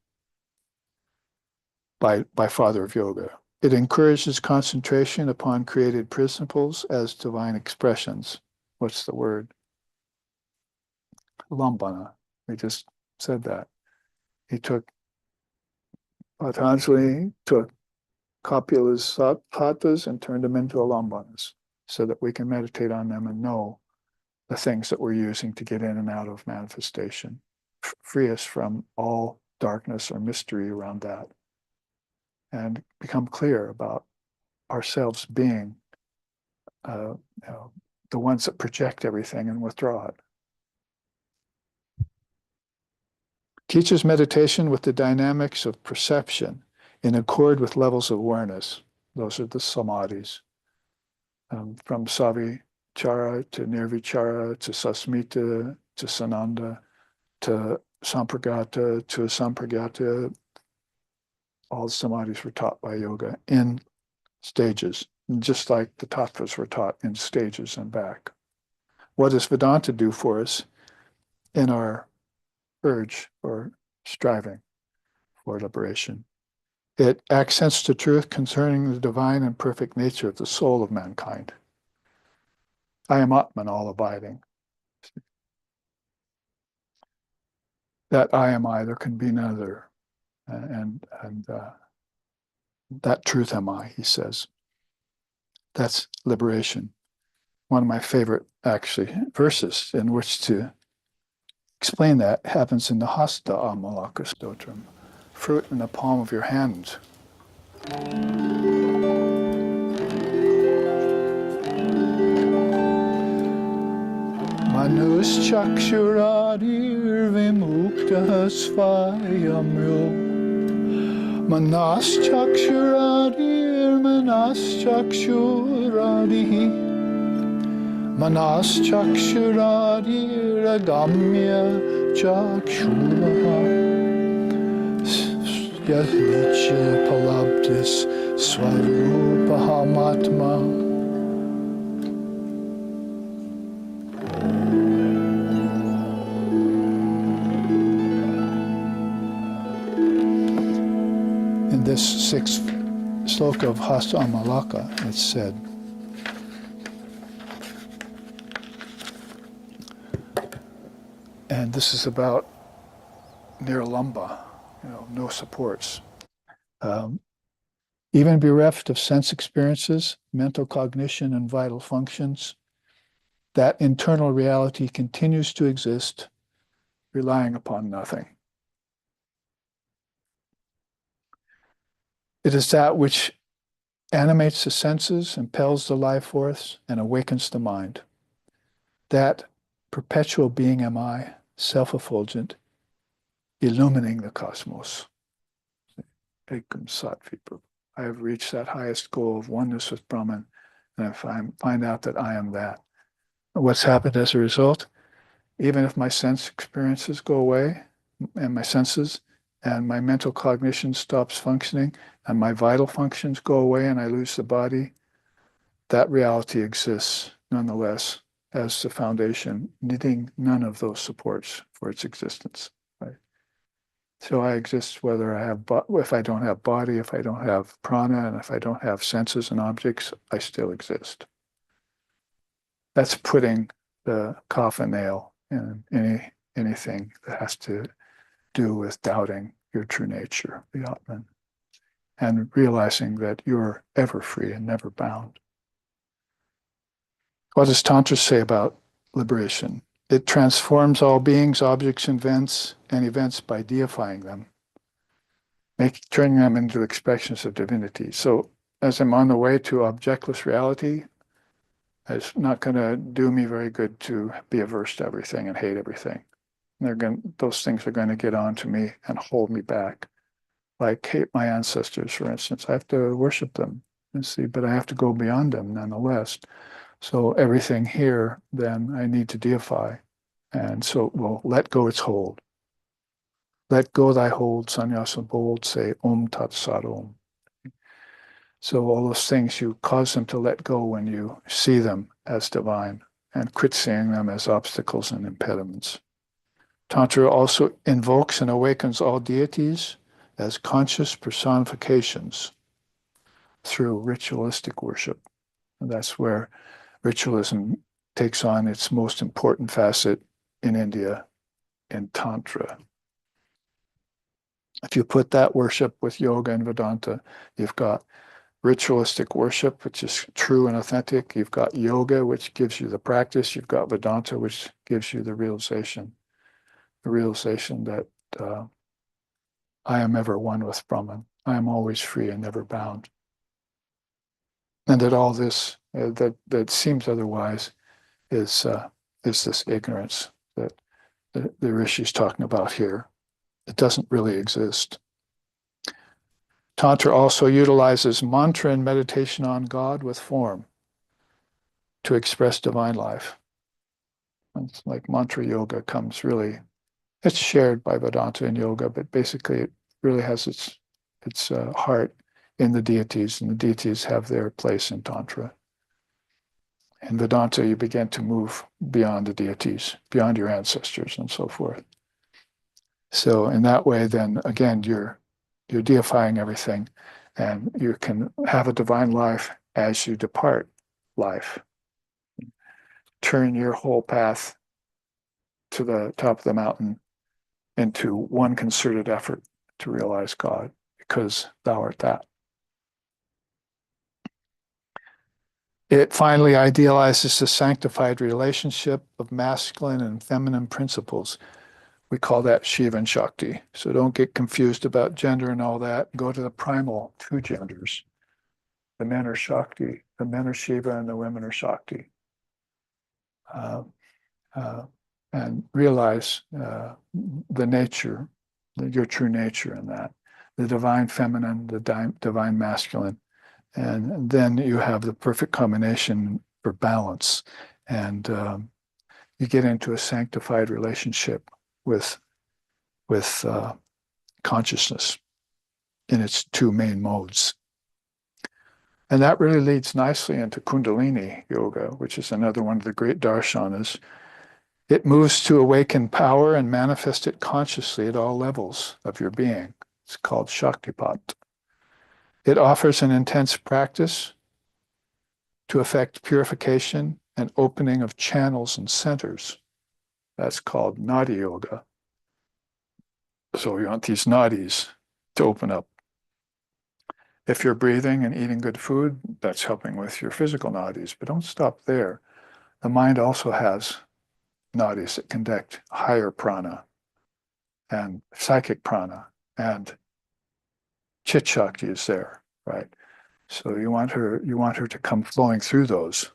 by Father of Yoga. It encourages concentration upon created principles as divine expressions. What's the word? Lambana. We just said that. Patanjali took Kapil's sattvas and turned them into alambanas so that we can meditate on them and know the things that we're using to get in and out of manifestation. Free us from all darkness or mystery around that and become clear about ourselves being the ones that project everything and withdraw it. Teaches meditation with the dynamics of perception in accord with levels of awareness. Those are the samadhis. From savichara to nirvichara to sasmita to sananda to sampragata to asampragata. All samadhis were taught by yoga in stages, just like the tattvas were taught in stages and back. What does Vedanta do for us in our urge or striving for liberation? It accents the truth concerning the divine and perfect nature of the soul of mankind. I am Atman, all abiding. That I am I, there can be none other. And that truth am I, he says. That's liberation. One of my favorite, actually, verses in which to explain that happens in the Hasta Amalaka Stotram, fruit in the palm of your hand. Manus chakshuradir vimukta svayamyo. Manas chakshuradir manas chakshuradihi. Manas chakshuradir agamya chakshuraha. Yadnicha palabdis swarupahamatma. In this 6th sloka of Hasta Amalaka, it's said, and this is about Niralamba, no supports. Even bereft of sense experiences, mental cognition, and vital functions, that internal reality continues to exist, relying upon nothing. It is that which animates the senses, impels the life force, and awakens the mind. That perpetual being am I, self-effulgent, illumining the cosmos. Ekam Sat Vipa. I have reached that highest goal of oneness with Brahman, and I find out that I am that. What's happened as a result? Even if my sense experiences go away, and my senses, and my mental cognition stops functioning, and my vital functions go away, and I lose the body, that reality exists nonetheless as the foundation, needing none of those supports for its existence. Right? So I exist whether I have, if I don't have body, if I don't have prana, and if I don't have senses and objects, I still exist. That's putting the coffin nail in anything that has to do with doubting your true nature, the Atman, and realizing that you're ever free and never bound. What does Tantra say about liberation? It transforms all beings, objects, and events by deifying them, turning them into expressions of divinity. So as I'm on the way to objectless reality, it's not going to do me very good to be averse to everything and hate everything. Those things are going to get on to me and hold me back. Like hate my ancestors, for instance. I have to worship them, but I have to go beyond them nonetheless. So everything here, then I need to deify. And so, well, let go its hold. Let go thy hold, sannyasa bold, say Om Tat Sat Om. So all those things, you cause them to let go when you see them as divine and quit seeing them as obstacles and impediments. Tantra also invokes and awakens all deities as conscious personifications through ritualistic worship. And that's where ritualism takes on its most important facet in India, in Tantra. If you put that worship with yoga and Vedanta, you've got ritualistic worship, which is true and authentic. You've got yoga, which gives you the practice. You've got Vedanta, which gives you the realization that I am ever one with Brahman. I am always free and never bound. And that all this that seems otherwise is this ignorance that the Rishi's talking about here. It doesn't really exist. Tantra also utilizes mantra and meditation on God with form to express divine life. It's like mantra yoga it's shared by Vedanta and yoga, but basically it really has its heart in the deities, and the deities have their place in Tantra. In Vedanta, you begin to move beyond the deities, beyond your ancestors and so forth. So in that way, then again, you're deifying everything, and you can have a divine life as you depart life. Turn your whole path to the top of the mountain into one concerted effort to realize God, because thou art that. It finally idealizes the sanctified relationship of masculine and feminine principles. We call that Shiva and Shakti. So don't get confused about gender and all that. Go to the primal two genders. The men are Shakti, the men are Shiva, and the women are Shakti. And realize the nature, your true nature in that. The divine feminine, the divine masculine. And then you have the perfect combination for balance. And you get into a sanctified relationship with consciousness in its two main modes. And that really leads nicely into Kundalini Yoga, which is another one of the great darshanas. It moves to awaken power and manifest it consciously at all levels of your being. It's called Shaktipat. It offers an intense practice to effect purification and opening of channels and centers. That's called Nadi Yoga. So you want these nadis to open up. If you're breathing and eating good food, that's helping with your physical nadis, but don't stop there. The mind also has nadis that conduct higher prana and psychic prana, and chit shakti is there, right? So you want her to come flowing through those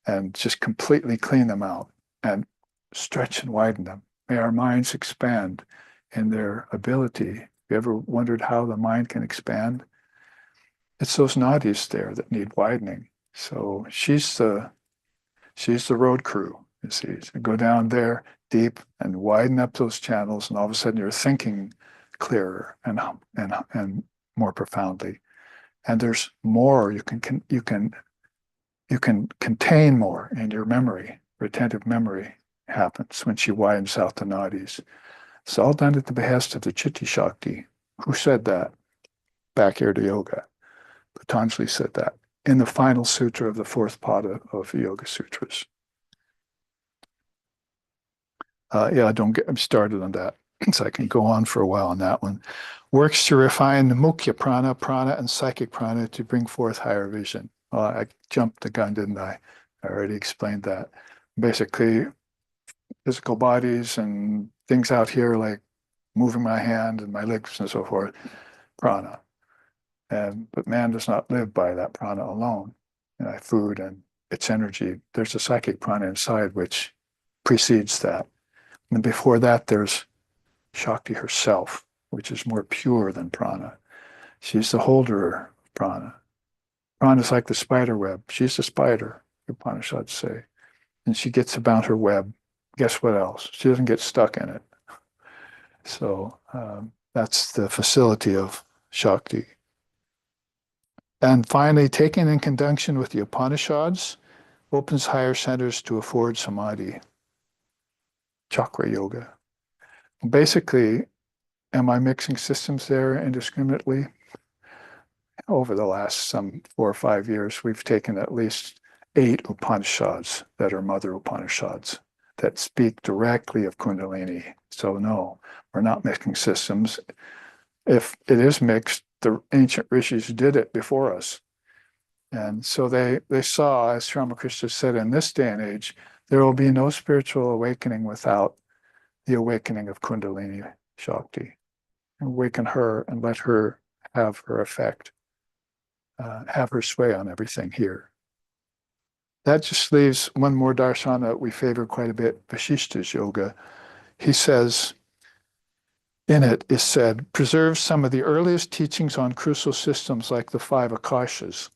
and just completely clean them out and stretch and widen them. May our minds expand in their ability. Have you ever wondered how the mind can expand? It's those nadis there that need widening. So she's the road crew, you see. So go down there deep and widen up those channels, and all of a sudden you're thinking clearer and more profoundly. And there's more you can contain more in your memory. Retentive memory happens when she widens out the nadis. It's all done at the behest of the Chitti Shakti. Who said that? Back here to yoga. Patanjali said that in the final sutra of the fourth pada of the Yoga Sutras. Don't get started on that. So I can go on for a while on that one. Works to refine the mukhya prana, prana, and psychic prana to bring forth higher vision. Well, I jumped the gun, didn't I? I already explained that. Basically, physical bodies and things out here like moving my hand and my legs and so forth, prana. But man does not live by that prana alone. Food and its energy. There's a psychic prana inside which precedes that. And before that, there's Shakti herself, which is more pure than prana. She's the holder of prana. Prana is like the spider web. She's the spider, the Upanishads say. And she gets about her web. Guess what else? She doesn't get stuck in it. So that's the facility of Shakti. And finally, taken in conjunction with the Upanishads, opens higher centers to afford samadhi, chakra yoga. Basically, am I mixing systems there indiscriminately? Over the last some 4 or 5 years, we've taken at least 8 Upanishads that are mother Upanishads that speak directly of Kundalini. So no, we're not mixing systems. If it is mixed, the ancient rishis did it before us. And so they saw, as Ramakrishna said, in this day and age, there will be no spiritual awakening without the awakening of Kundalini Shakti. Awaken her and let her have her effect, have her sway on everything here. That just leaves one more darshana that we favor quite a bit, Vasishta's yoga. He says, in it is said, preserve some of the earliest teachings on crucial systems like the 5 akashas.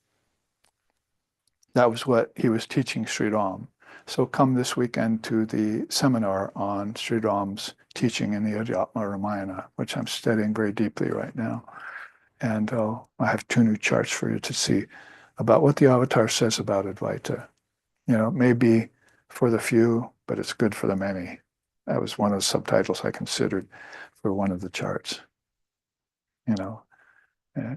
That was what he was teaching Sri Ram. So come this weekend to the seminar on Sri Ram's teaching in the Adhyatma Ramayana, which I'm studying very deeply right now. And I have 2 new charts for you to see about what the Avatar says about Advaita. It may be for the few, but it's good for the many. That was one of the subtitles I considered for one of the charts.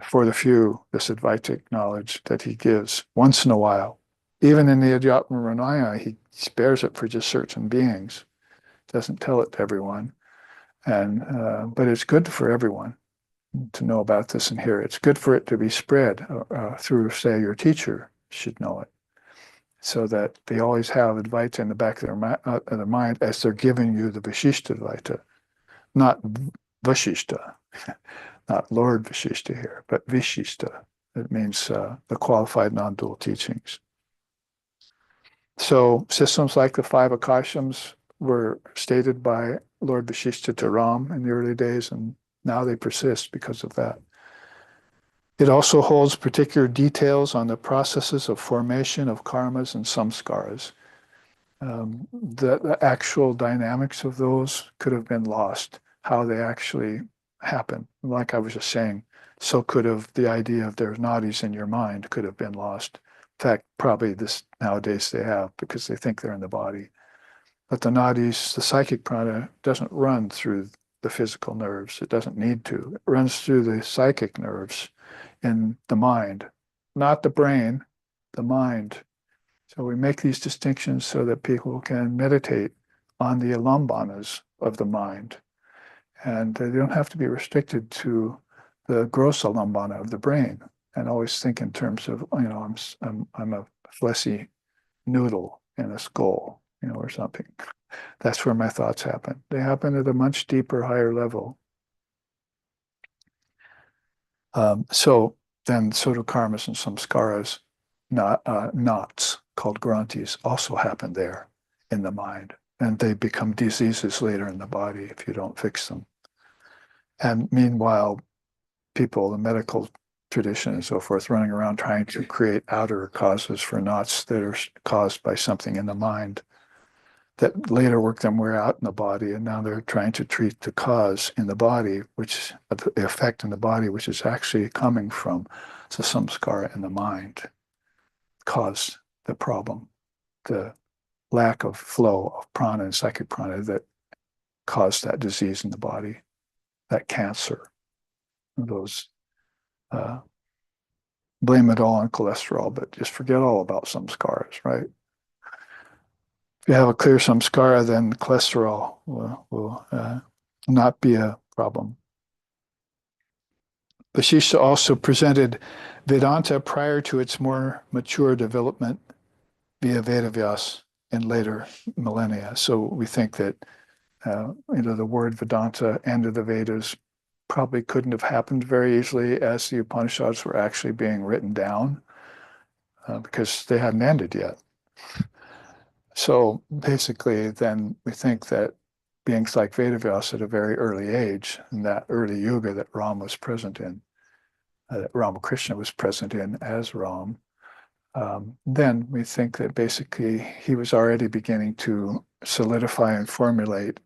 For the few, this Advaitic knowledge that he gives once in a while. Even in the Adhyatma Ramayana, he spares it for just certain beings. Doesn't tell it to everyone. But it's good for everyone to know about this and hear it. It's good for it to be spread through, say, your teacher should know it, so that they always have Advaita in the back of their mind as they're giving you the Vishishta Advaita, not Vashishta, not Lord Vashishta here, but Vishishta. It means the qualified non-dual teachings. So systems like the 5 Akashams were stated by Lord Vashishta to Ram in the early days, and now they persist because of that. It also holds particular details on the processes of formation of karmas and samskaras. The actual dynamics of those could have been lost, how they actually happen. Like I was just saying, so could have the idea of their nadis in your mind could have been lost. In fact, probably this nowadays they have, because they think they're in the body. But the nadis, the psychic prana, doesn't run through the physical nerves. It doesn't need to. It runs through the psychic nerves in the mind, not the brain, the mind. So we make these distinctions so that people can meditate on the alambanas of the mind And they don't have to be restricted to the gross alambana of the brain. And always think in terms of, I'm a fleshy noodle in a skull, or something. That's where my thoughts happen. They happen at a much deeper, higher level. So then sotokarmas and samskaras, knots called granthis, also happen there in the mind. And they become diseases later in the body if you don't fix them. And meanwhile, people, the medical tradition and so forth, running around trying to create outer causes for knots that are caused by something in the mind that later work their way out in the body. And now they're trying to treat the cause in the body, which the effect in the body, which is actually coming from the samskara in the mind, caused the problem, the lack of flow of prana and psychic prana that caused that disease in the body, that cancer, those blame it all on cholesterol, but just forget all about samskaras, right? If you have a clear samskara, then cholesterol will not be a problem. Vasishtha also presented Vedanta prior to its more mature development via Vedavyas in later millennia. So we think that the word Vedanta and the Vedas probably couldn't have happened very easily as the Upanishads were actually being written down because they hadn't ended yet. So basically, then we think that beings like Vedavyas at a very early age, in that early yuga that Ram was present in, that Ramakrishna was present in as Ram, then we think that basically he was already beginning to solidify and formulate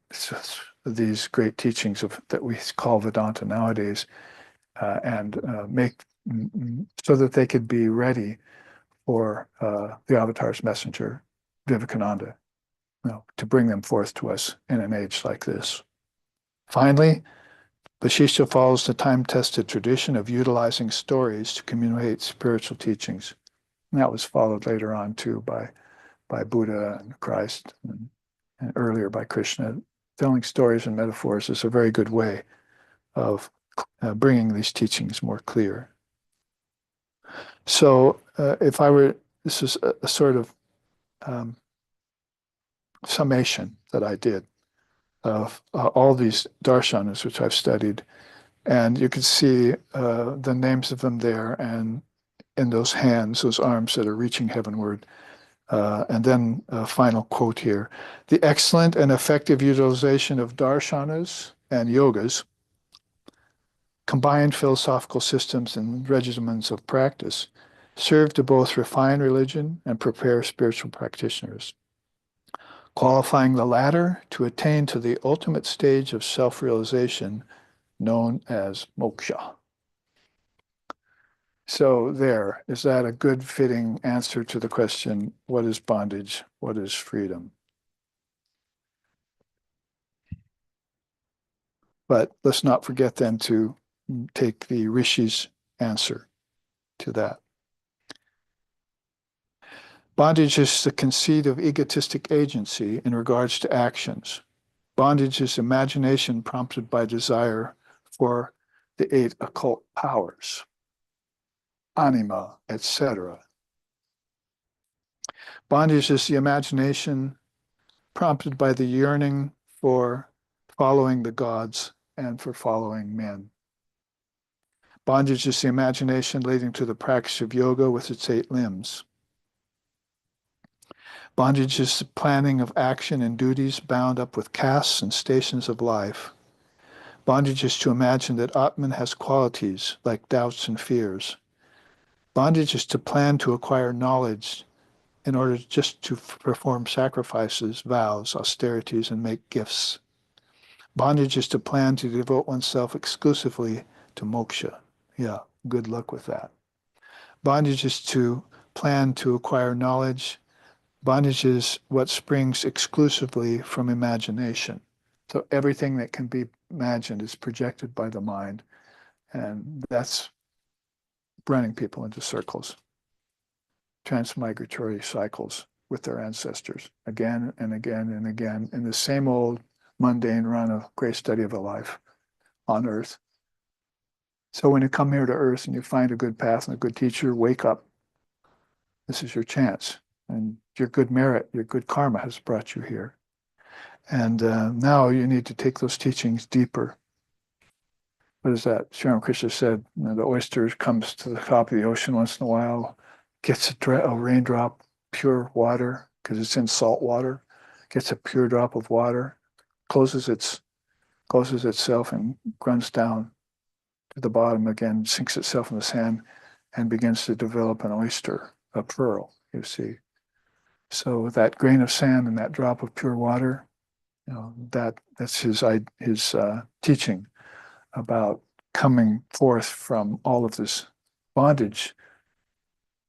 these great teachings that we call Vedanta nowadays, and make so that they could be ready for the Avatar's messenger, Vivekananda, to bring them forth to us in an age like this. Finally, Vasishtha follows the time-tested tradition of utilizing stories to communicate spiritual teachings. And that was followed later on too by Buddha and Christ, and earlier by Krishna. Telling stories and metaphors is a very good way of bringing these teachings more clear. So this is a sort of summation that I did of all these darshanas which I've studied. And you can see the names of them there, and in those hands, those arms that are reaching heavenward. And then a final quote here. The excellent and effective utilization of darshanas and yogas, combined philosophical systems and regimens of practice, serve to both refine religion and prepare spiritual practitioners, qualifying the latter to attain to the ultimate stage of self-realization known as moksha. So is that a good fitting answer to the question, what is bondage? What is freedom? But let's not forget then to take the Rishi's answer to that. Bondage is the conceit of egotistic agency in regards to actions. Bondage is imagination prompted by desire for the 8 occult powers, anima, etc. Bondage is the imagination prompted by the yearning for following the gods and for following men. Bondage is the imagination leading to the practice of yoga with its 8 limbs. Bondage is the planning of action and duties bound up with castes and stations of life. Bondage is to imagine that Atman has qualities like doubts and fears. Bondage is to plan to acquire knowledge in order just to perform sacrifices, vows, austerities, and make gifts. Bondage is to plan to devote oneself exclusively to moksha. Yeah, good luck with that. Bondage is to plan to acquire knowledge. Bondage is what springs exclusively from imagination. So everything that can be imagined is projected by the mind, and that's running people into circles, transmigratory cycles with their ancestors, again and again and again, in the same old mundane run of great study of a life. on earth. So when you come here to earth and you find a good path and a good teacher, wake up. This is your chance. And your good merit, your good karma has brought you here. And now you need to take those teachings deeper. What is that? Sri Ramakrishna said, the oyster comes to the top of the ocean once in a while, gets a raindrop, pure water, because it's in salt water, gets a pure drop of water, closes itself and runs down to the bottom again, sinks itself in the sand, and begins to develop an oyster, a pearl, you see. So that grain of sand and that drop of pure water, that's his teaching about coming forth from all of this bondage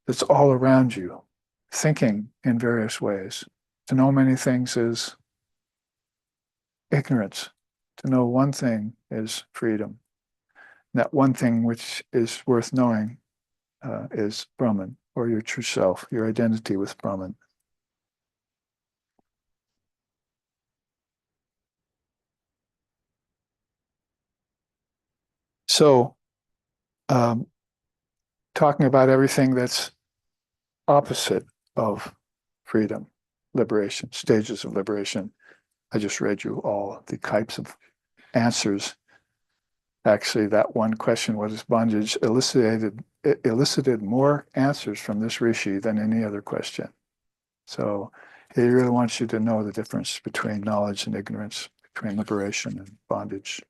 that's all around you, thinking in various ways. To know many things is ignorance. To know one thing is freedom. That one thing which is worth knowing is Brahman, or your true self, your identity with Brahman. So, talking about everything that's opposite of freedom, liberation, stages of liberation. I just read you all the types of answers. Actually, that one question, what is bondage, elicited more answers from this rishi than any other question. So he really wants you to know the difference between knowledge and ignorance, between liberation and bondage.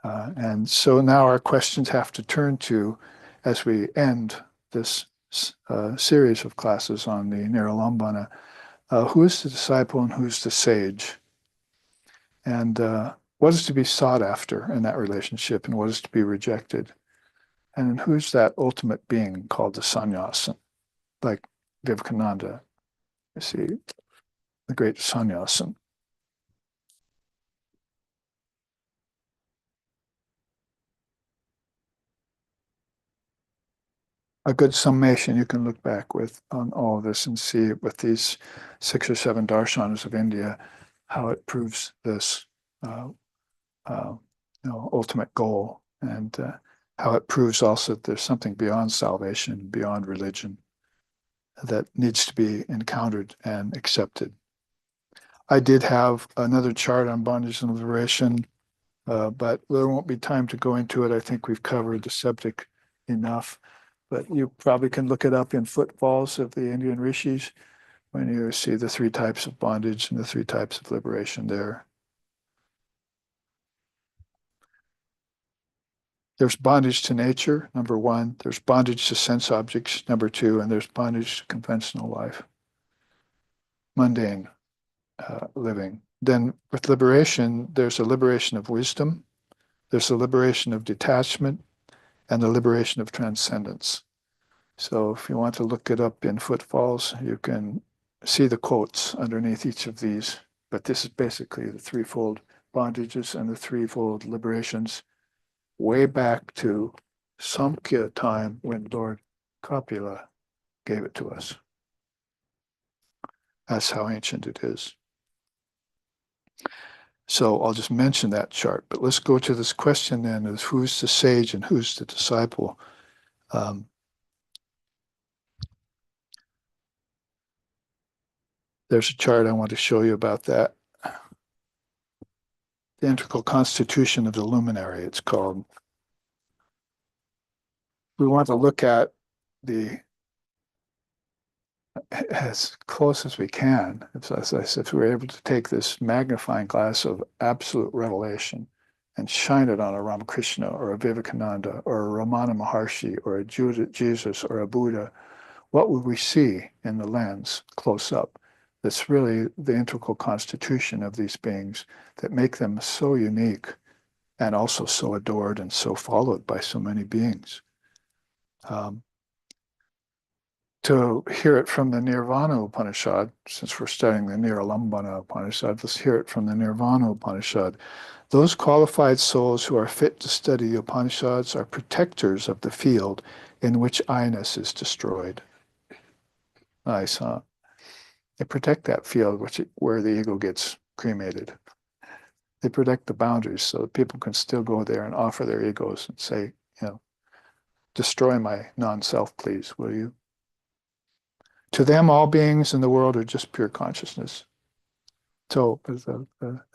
And so now our questions have to turn to, as we end this series of classes on the Niralambana, who is the disciple and who's the sage? And what is to be sought after in that relationship and what is to be rejected? And who's that ultimate being called the sannyasin, like Vivekananda, you see, the great sannyasin. A good summation you can look back with on all of this and see with these 6 or 7 darshanas of India, how it proves this ultimate goal, and how it proves also that there's something beyond salvation, beyond religion, that needs to be encountered and accepted. I did have another chart on bondage and liberation, but there won't be time to go into it. I think we've covered the subject enough. But you probably can look it up in Footfalls of the Indian Rishis when you see the 3 types of bondage and the 3 types of liberation there. There's bondage to nature, number 1. There's bondage to sense objects, number 2. And there's bondage to conventional life, mundane living. Then with liberation, there's a liberation of wisdom, there's a liberation of detachment, and the liberation of transcendence. So if you want to look it up in Footfalls, you can see the quotes underneath each of these. But this is basically the threefold bondages and the threefold liberations way back to Samkhya time when Lord Kapila gave it to us. That's how ancient it is. So I'll just mention that chart. But let's go to this question then of who's the sage and who's the disciple. There's a chart I want to show you about that. The integral constitution of the luminary, it's called. We want to look at the, as close as we can, if we're able to take this magnifying glass of absolute revelation and shine it on a Ramakrishna or a Vivekananda or a Ramana Maharshi or a Jesus or a Buddha, what would we see in the lens close up? That's really the integral constitution of these beings that make them so unique and also so adored and so followed by so many beings. To hear it from the Nirvana Upanishad, since we're studying the Niralambana Upanishad, let's hear it from the Nirvana Upanishad. Those qualified souls who are fit to study the Upanishads are protectors of the field in which I-ness is destroyed. Nice, huh? They protect that field where the ego gets cremated. They protect the boundaries so that people can still go there and offer their egos and say, destroy my non-self, please, will you? To them, all beings in the world are just pure consciousness. So the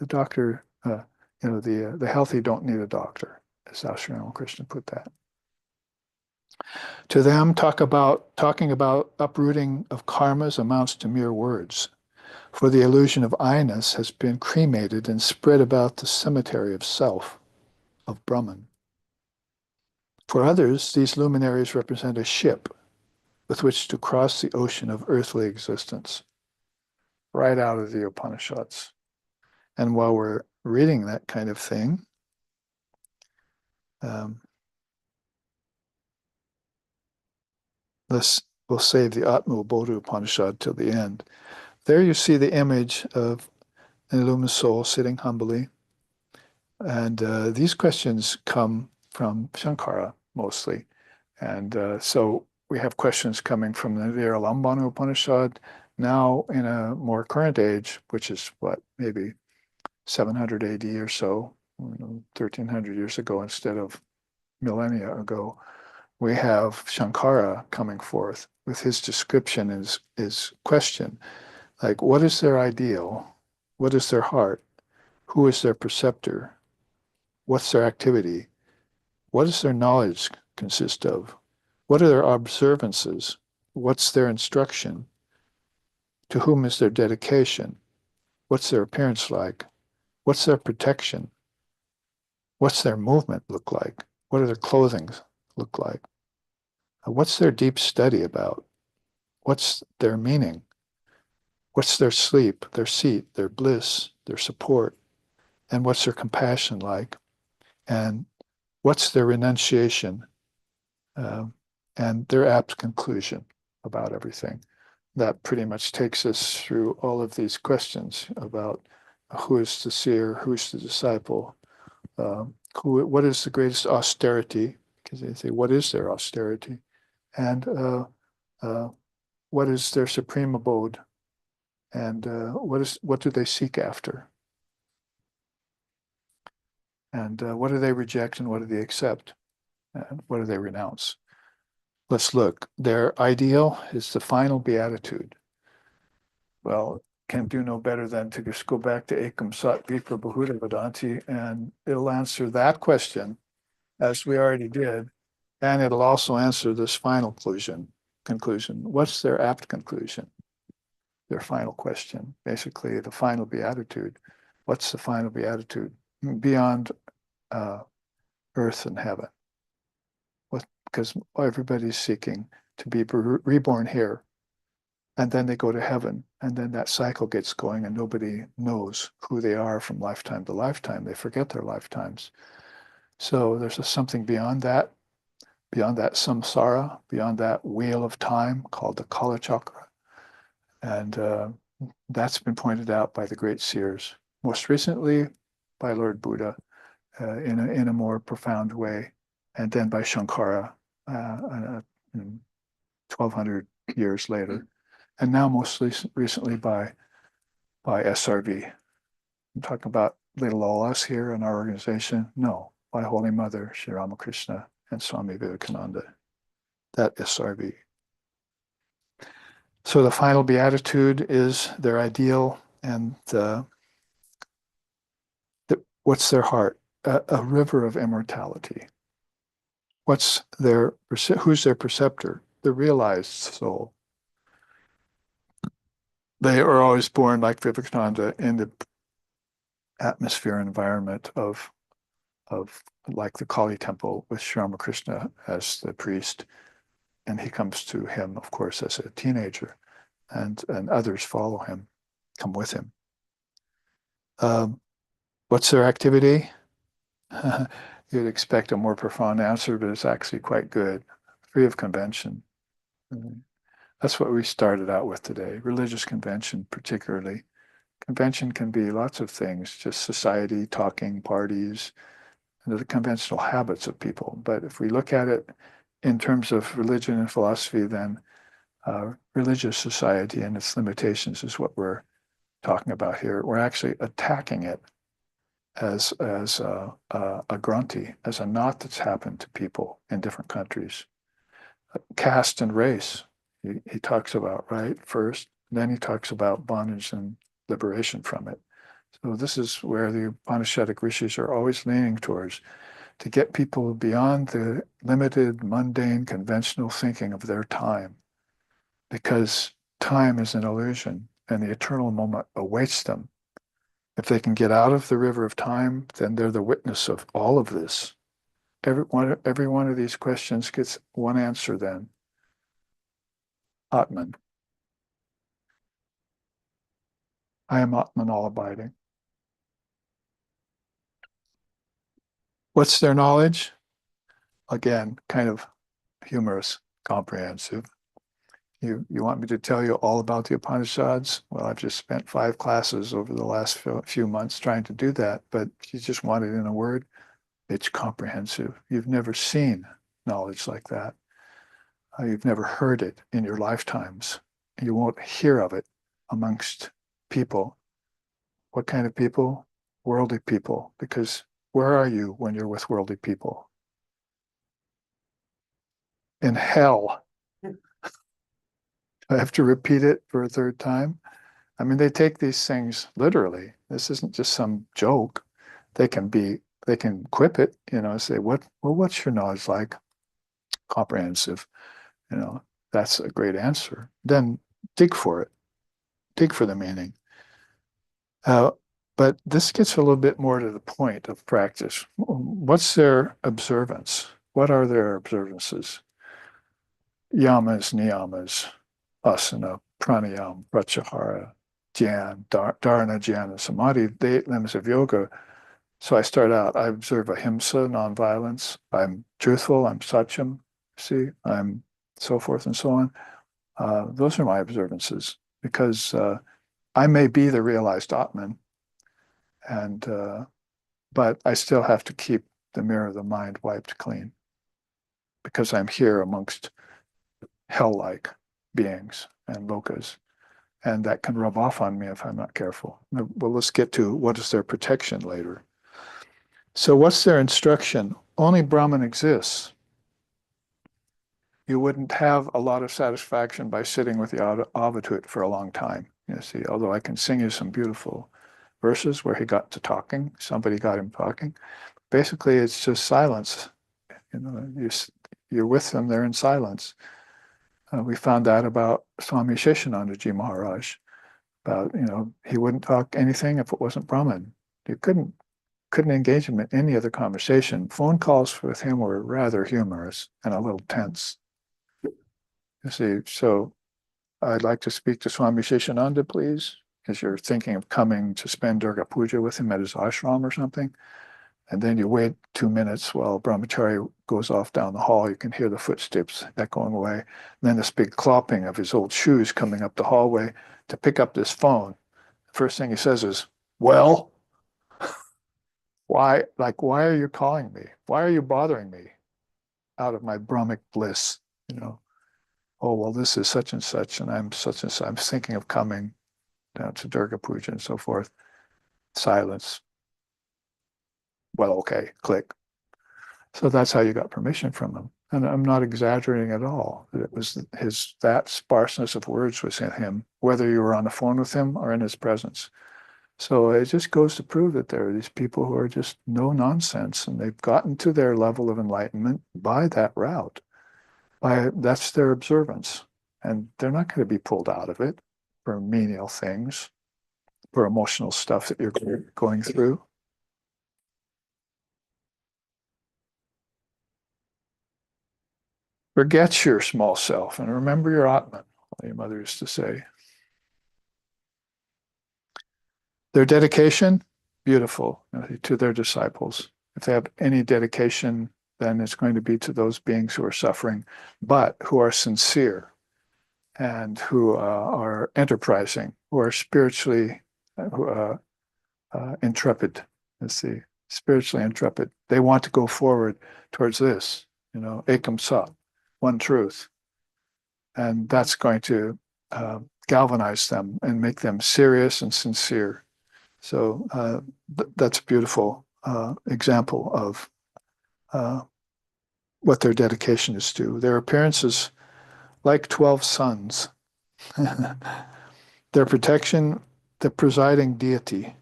doctor, the healthy don't need a doctor, as Sri Ramakrishna put that. To them, talking about uprooting of karmas amounts to mere words, for the illusion of I-ness has been cremated and spread about the cemetery of self, of Brahman. For others, these luminaries represent a ship with which to cross the ocean of earthly existence, right out of the Upanishads. And while we're reading that kind of thing, we'll save the Atma Bodhi Upanishad till the end. There you see the image of an illumined soul sitting humbly. And these questions come from Shankara mostly. And so we have questions coming from the Niralamba Upanishad now in a more current age, which is what, maybe 700 AD or so, 1300 years ago instead of millennia ago. We have Shankara coming forth with his description, his question, like, what is their ideal? What is their heart? Who is their preceptor? What's their activity? What does their knowledge consist of? What are their observances? What's their instruction? To whom is their dedication? What's their appearance like? What's their protection? What's their movement look like? What do their clothing look like? What's their deep study about? What's their meaning? What's their sleep, their seat, their bliss, their support? And what's their compassion like? And what's their renunciation? And their apt conclusion about everything. That pretty much takes us through all of these questions about who is the seer, who's the disciple, what is the greatest austerity, because they say, what is their austerity? And what is their supreme abode? And what do they seek after? And what do they reject and what do they accept? And what do they renounce? Let's look. Their ideal is the final beatitude. Well, can do no better than to just go back to Ekam Sat Vipra Bahuta Vedanti, and it'll answer that question, as we already did, and it'll also answer this final conclusion. What's their apt conclusion? Their final question, basically the final beatitude. What's the final beatitude? Beyond earth and heaven. Because everybody's seeking to be reborn here. And then they go to heaven. And then that cycle gets going and nobody knows who they are from lifetime to lifetime. They forget their lifetimes. So there's something beyond that samsara, beyond that wheel of time called the Kala Chakra. And that's been pointed out by the great seers, most recently by Lord Buddha in a more profound way, and then by Shankara 1,200 years later, and now most recently by SRV. I'm talking about little all us here in our organization. No, by Holy Mother, Sri Ramakrishna and Swami Vivekananda, that SRV. So the final beatitude is their ideal, and what's their heart? A river of immortality. Who's their preceptor? The realized soul. They are always born, like Vivekananda, in the atmosphere and environment of like the Kali temple with Sri Ramakrishna as the priest, and he comes to him, of course, as a teenager, and others follow him, come with him. What's their activity? You'd expect a more profound answer, but it's actually quite good. Free of convention. That's what we started out with today. Religious convention, particularly. Convention can be lots of things, just society, talking, parties, the conventional habits of people. But if we look at it in terms of religion and philosophy, then religious society and its limitations is what we're talking about here. We're actually attacking it a grunty, as a knot that's happened to people in different countries. Caste and race, he talks about, right, first. Then he talks about bondage and liberation from it. So this is where the Upanishadic rishis are always leaning towards, to get people beyond the limited, mundane, conventional thinking of their time, because time is an illusion and the eternal moment awaits them. If they can get out of the river of time, then they're the witness of all of this. Every one of these questions gets one answer then. Atman. I am Atman, all abiding. What's their knowledge? Again, kind of humorous, comprehensive. You want me to tell you all about the Upanishads? Well, I've just spent 5 classes over the last few months trying to do that, but if you just want it in a word, it's comprehensive. You've never seen knowledge like that. You've never heard it in your lifetimes. You won't hear of it amongst people. What kind of people? Worldly people. Because where are you when you're with worldly people? In hell. I have to repeat it for a third time. I mean, they take these things literally. This isn't just some joke. They can quip it, say, what's your knowledge like? Comprehensive. That's a great answer. Then dig for it. Dig for the meaning. But this gets a little bit more to the point of practice. What's their observance? What are their observances? Yamas, niyamas, asana, pranayama, pratyahara, dhyan, dharana, jhana, samadhi, the 8 limbs of yoga. So I start out, I observe ahimsa, nonviolence. I'm truthful, I'm satyam, I'm so forth and so on. Those are my observances, because I may be the realized Atman, but I still have to keep the mirror of the mind wiped clean, because I'm here amongst hell-like beings and lokas, and that can rub off on me if I'm not careful. Well, let's get to what is their protection later. So what's their instruction? Only Brahman exists. You wouldn't have a lot of satisfaction by sitting with the Avatut for a long time. Although I can sing you some beautiful verses where he got to talking, somebody got him talking. Basically, it's just silence. You're with them, they're in silence. We found that about Swami Sheshanandaji Maharaj, about, he wouldn't talk anything if it wasn't Brahman. You couldn't engage him in any other conversation. Phone calls with him were rather humorous and a little tense. So I'd like to speak to Swami Sheshananda, please, because you're thinking of coming to spend Durga Puja with him at his ashram or something. And then you wait 2 minutes while Brahmachari goes off down the hall. You can hear the footsteps echoing away. And then this big clopping of his old shoes coming up the hallway to pick up this phone. The first thing he says is, well, why are you calling me? Why are you bothering me out of my Brahmic bliss? Oh, well, this is such and such, and I'm such and such. I'm thinking of coming down to Durga Puja and so forth. Silence. Well, okay, click. So that's how you got permission from him. And I'm not exaggerating at all. It was that sparseness of words was in him, whether you were on the phone with him or in his presence. So it just goes to prove that there are these people who are just no nonsense, and they've gotten to their level of enlightenment by that route. That's their observance. And they're not going to be pulled out of it for menial things, for emotional stuff that you're going through. Forget your small self and remember your Atman, your mother used to say. Their dedication, beautiful, to their disciples. If they have any dedication, then it's going to be to those beings who are suffering, but who are sincere and who are enterprising, who are spiritually intrepid. Spiritually intrepid. They want to go forward towards this, ekam sat, one truth. And that's going to galvanize them and make them serious and sincere. So that's a beautiful example of what their dedication is to. Their appearance is like 12 suns. Their protection, the presiding deity.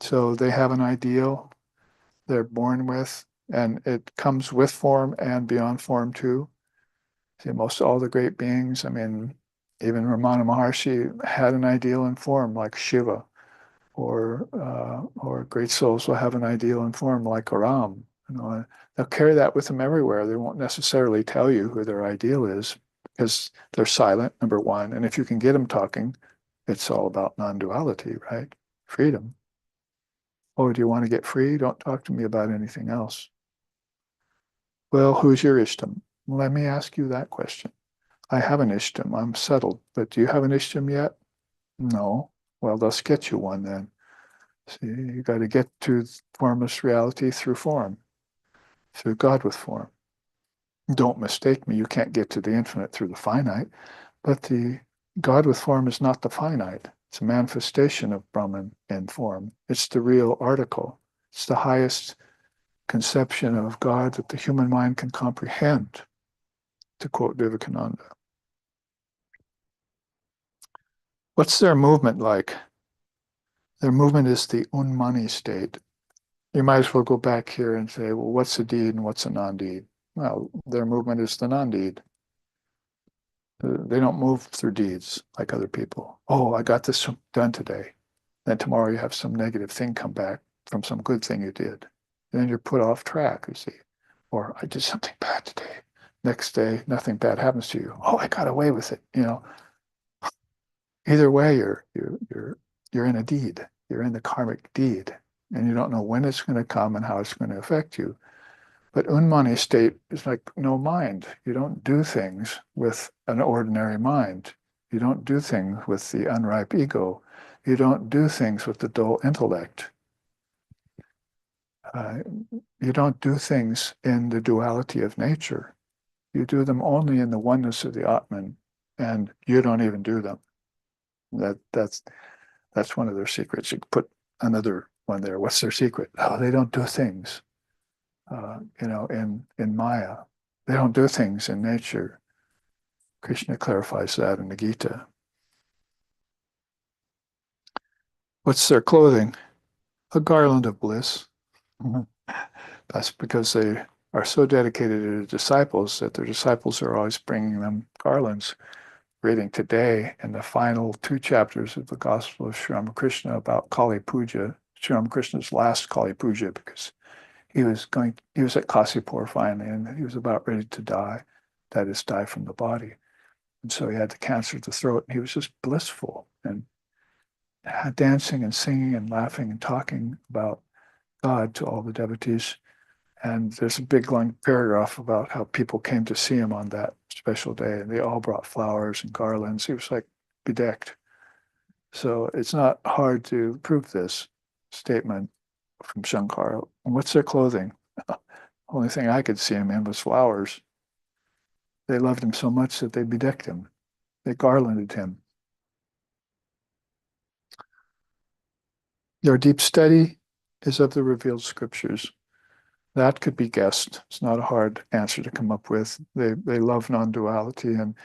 So they have an ideal they're born with, and it comes with form and beyond form too. See, most all the great beings, I mean, even Ramana Maharshi had an ideal in form like Shiva, or great souls will have an ideal in form like Ram. They'll carry that with them everywhere. They won't necessarily tell you who their ideal is because they're silent, number one. And if you can get them talking, it's all about non-duality, right? Freedom. Oh, do you want to get free? Don't talk to me about anything else. Well, who's your Ishtam? Let me ask you that question. I have an Ishtam. I'm settled. But do you have an Ishtam yet? No. Well, let's get you one then. See, you got to get to formless reality through form, through God with form. Don't mistake me. You can't get to the infinite through the finite, but the God with form is not the finite. It's a manifestation of Brahman in form. It's the real article. It's the highest conception of God that the human mind can comprehend, to quote Vivekananda. What's their movement like? Their movement is the unmani state. You might as well go back here and say, well, what's a deed and what's a non-deed? Well, their movement is the non-deed. They don't move through deeds like other people. Oh, I got this done today. Then tomorrow you have some negative thing come back from some good thing you did. And then you're put off track, you see. Or I did something bad today. Next day, nothing bad happens to you. Oh, I got away with it. Either way, you're in a deed. You're in the karmic deed, and you don't know when it's going to come and how it's going to affect you. But unmani state is like no mind. You don't do things with an ordinary mind. You don't do things with the unripe ego. You don't do things with the dull intellect. Uh, you don't do things in the duality of nature. You do them only in the oneness of the Atman, and you don't even do them. That's one of their secrets. You put another one there. What's their secret? Oh, they don't do things, in Maya. They don't do things in nature. Krishna clarifies that in the Gita. What's their clothing? A garland of bliss. That's because they are so dedicated to the disciples that their disciples are always bringing them garlands. Reading today in the final 2 chapters of the Gospel of Sri Ramakrishna about Kali Puja, Sri Ramakrishna's last Kali Puja, because he was at Kasipur finally, and he was about ready to die, that is, die from the body. And so he had the cancer of the throat, and he was just blissful and dancing and singing and laughing and talking about God to all the devotees. And there's a big long paragraph about how people came to see him on that special day, and they all brought flowers and garlands. He was like bedecked. So it's not hard to prove this statement from Shankar. And what's their clothing? Only thing I could see him in was flowers. They loved him so much that they bedecked him. They garlanded him. Their deep study is of the revealed scriptures. That could be guessed. It's not a hard answer to come up with. They love non-duality, and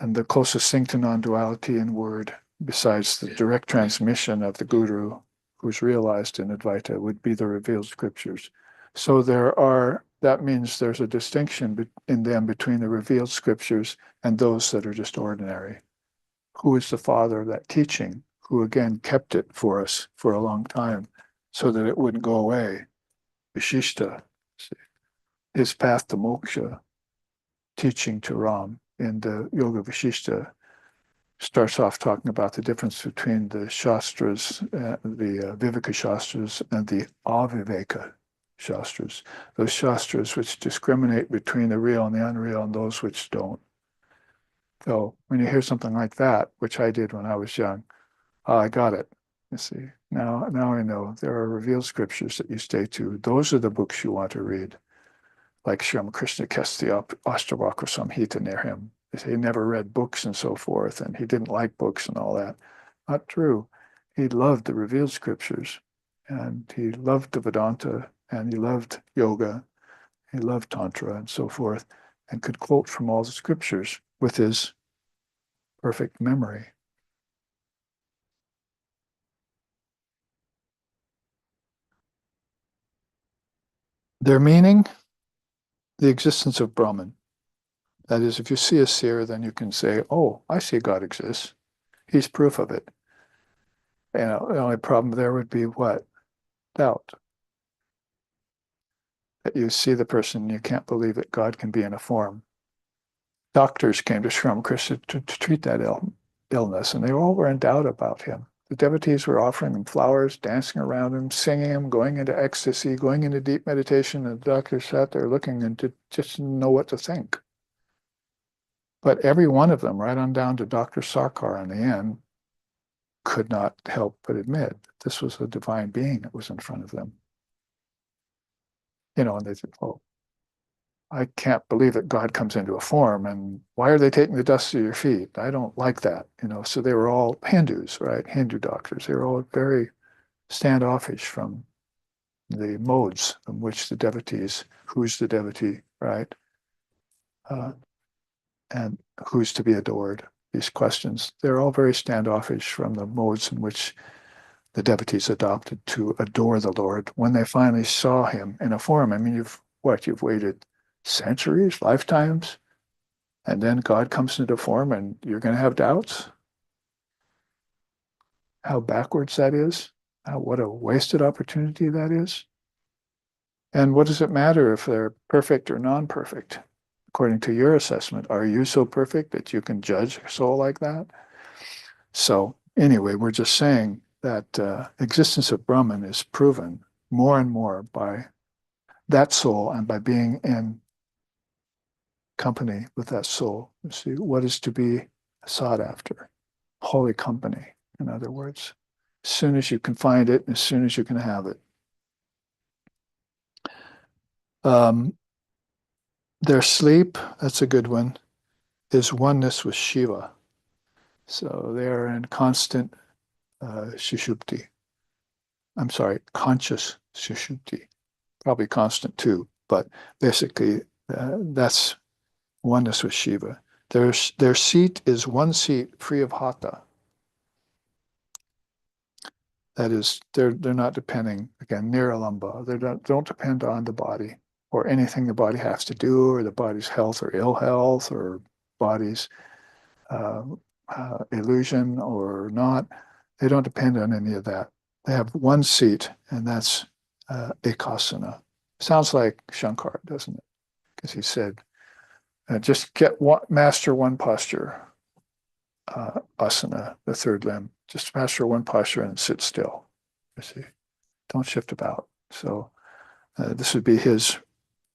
the closest thing to non-duality in word, besides the direct transmission of the guru who's realized in Advaita, would be the revealed scriptures. So that means there's a distinction in them between the revealed scriptures and those that are just ordinary. Who is the father of that teaching, who again kept it for us for a long time so that it wouldn't go away? Vishishta, his path to moksha, teaching to Ram in the Yoga Vishishta, starts off talking about the difference between the Shastras, the Viveka Shastras, and the Aviveka Shastras. Those Shastras which discriminate between the real and the unreal, and those which don't. So when you hear something like that, which I did when I was young, I got it. You see, now I know there are revealed scriptures that you stay to. Those are the books you want to read. Like Sri Ramakrishna kept the Ashtavakra Samhita near him. He never read books and so forth, and he didn't like books and all that. Not true. he loved the revealed scriptures, and he loved the Vedanta, and he loved yoga, he loved Tantra and so forth, and could quote from all the scriptures with his perfect memory. Their meaning, the existence of Brahman. That is, if you see a seer, then you can say, oh, I see God exists. He's proof of it. And the only problem there would be what? Doubt. That you see the person and you can't believe that God can be in a form. Doctors came to Sri Ramakrishna to treat that illness, and they all were in doubt about him. The devotees were offering him flowers, dancing around him, singing him, going into ecstasy, going into deep meditation, and the doctor sat there looking and just didn't know what to think. But every one of them, right on down to Dr. Sarkar in the end, could not help but admit that this was a divine being that was in front of them. And they said, oh, I can't believe that God comes into a form, and why are they taking the dust of your feet? I don't like that, So they were all Hindus, right? Hindu doctors. They were all very standoffish from the modes in which the devotees, who's the devotee, right? And who's to be adored, these questions. They're all very standoffish from the modes in which the devotees adopted to adore the Lord when they finally saw him in a form. I mean, you've waited centuries, lifetimes, and then God comes into form and you're going to have doubts? How backwards that is? What a wasted opportunity that is? And what does it matter if they're perfect or non-perfect? According to your assessment, are you so perfect that you can judge a soul like that? So anyway, we're just saying that existence of Brahman is proven more and more by that soul and by being in company with that soul. You see, what is to be sought after? Holy company, in other words. As soon as you can find it, as soon as you can have it. Their sleep, that's a good one, is oneness with Shiva. So they're in constant sushupti. I'm sorry, conscious sushupti. Probably constant too, but basically that's oneness with Shiva. Their seat is one seat free of hatha. That is, they're not depending, again, Niralamba. They don't depend on the body or anything the body has to do, or the body's health or ill health, or body's illusion or not. They don't depend on any of that. They have one seat, and that's ekasana. Sounds like Shankar, doesn't it? Because he said, just master one posture, asana, the third limb. Just master one posture and sit still. You see, don't shift about. So this would be his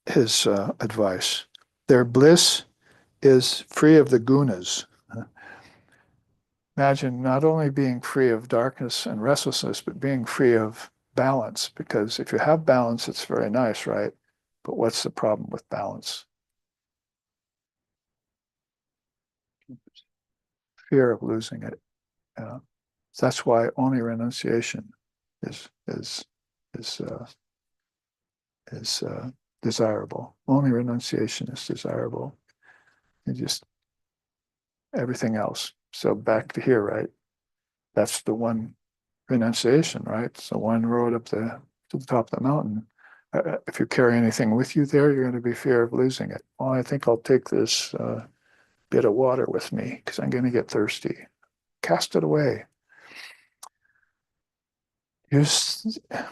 advice. Their bliss is free of the gunas. Imagine not only being free of darkness and restlessness, but being free of balance. Because if you have balance, it's very nice, right? But what's the problem with balance? Fear of losing it. So that's why only renunciation is desirable. Only renunciation is desirable. And just everything else. So back to here, right? That's the one renunciation, right? So one road up to the top of the mountain. If you carry anything with you there, you're going to be fear of losing it. Well, I think I'll take this bit of water with me because I'm going to get thirsty. Cast it away.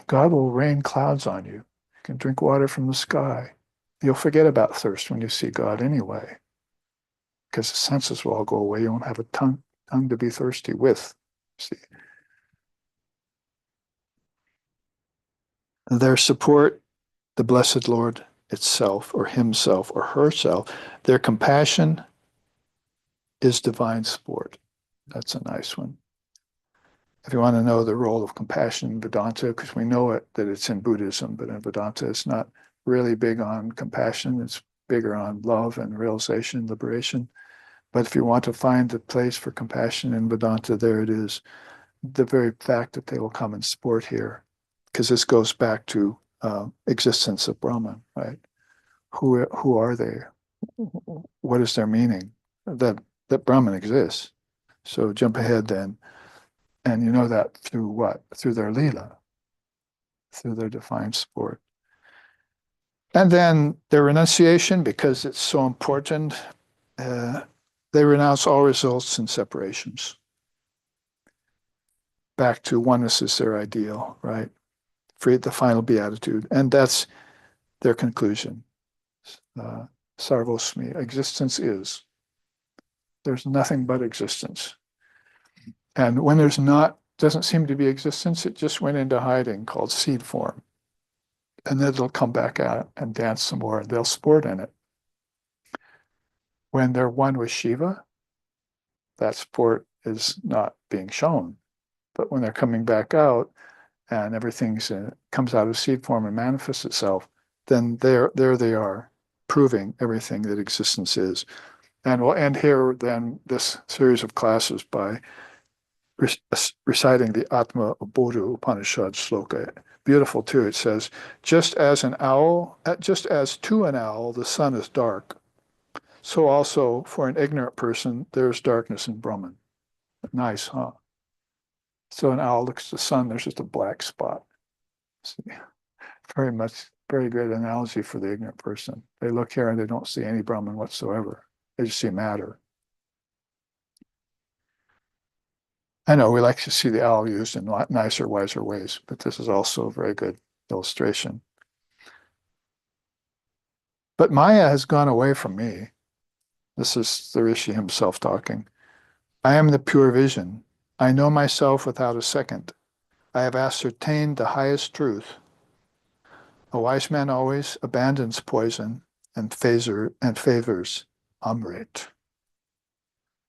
God will rain clouds on you. You can drink water from the sky. You'll forget about thirst when you see God anyway, because the senses will all go away. You won't have a tongue to be thirsty with. See, their support, the blessed Lord itself, or himself, or herself. Their compassion is divine sport. That's a nice one. If you want to know the role of compassion in Vedanta, because we know that it's in Buddhism, but in Vedanta it's not really big on compassion. It's bigger on love and realization, liberation. But if you want to find the place for compassion in Vedanta, there it is. the very fact that they will come and sport here, because this goes back to existence of Brahman, right? Who are they? What is their meaning? That Brahman exists. So jump ahead then, and you know that through what? Through their Leela, through their defined sport. And then their renunciation, because it's so important, they renounce all results and separations. Back to oneness is their ideal, right? Free the final beatitude. And that's their conclusion. Sarvosmi, existence is. There's nothing but existence. And when there's doesn't seem to be existence, it just went into hiding called seed form. And then it'll come back out and dance some more, and they'll sport in it. When they're one with Shiva, that sport is not being shown. But when they're coming back out and everything comes out of seed form and manifests itself, then there they are, proving everything that existence is. And we'll end here then this series of classes by reciting the Atma Bodhu Upanishad sloka. Beautiful too. It says, just as to an owl the sun is dark, so also for an ignorant person there's darkness in Brahman. Nice, huh? So an owl looks at the sun, there's just a black spot. See, very good analogy for the ignorant person. They look here and they don't see any Brahman whatsoever. They just see matter. I know we like to see the owl used in nicer, wiser ways, but this is also a very good illustration. But Maya has gone away from me. This is the Rishi himself talking. I am the pure vision. I know myself without a second. I have ascertained the highest truth. A wise man always abandons poison and favors Amrit,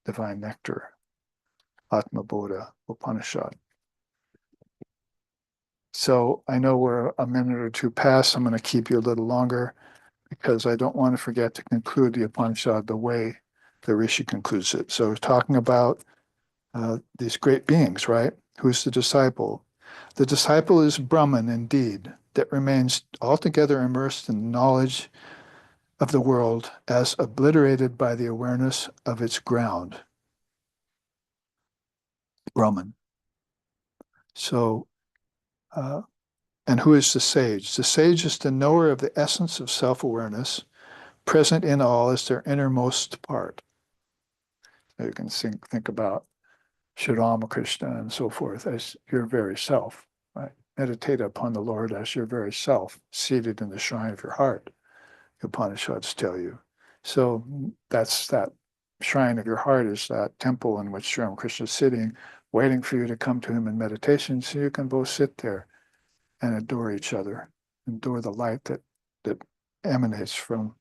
divine nectar, Atma Bodha Upanishad. So I know we're a minute or two past. I'm going to keep you a little longer because I don't want to forget to conclude the Upanishad the way the Rishi concludes it. So talking about these great beings, right? Who's the disciple? The disciple is Brahman indeed, that remains altogether immersed in knowledge of the world as obliterated by the awareness of its ground, Brahman. So, and who is the sage? The sage is the knower of the essence of self-awareness, present in all as their innermost part. So you can think about Sri Ramakrishna and so forth as your very self, right? Meditate upon the Lord as your very self, seated in the shrine of your heart, the Upanishads tell you. So that's that shrine of your heart is that temple in which Sri Ramakrishna is sitting, waiting for you to come to him in meditation so you can both sit there and adore each other, adore the light that emanates from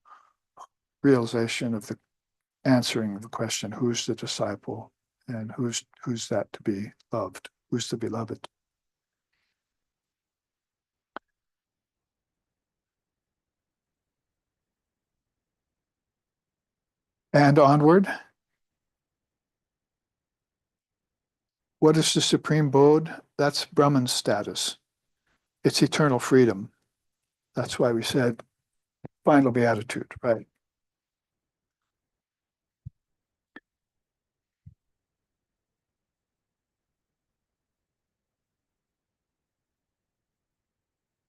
realization of the answering the question, who's the disciple and who's that to be loved? Who's the beloved? And onward. What is the supreme bodh? That's Brahman's status. It's eternal freedom. That's why we said final beatitude, right?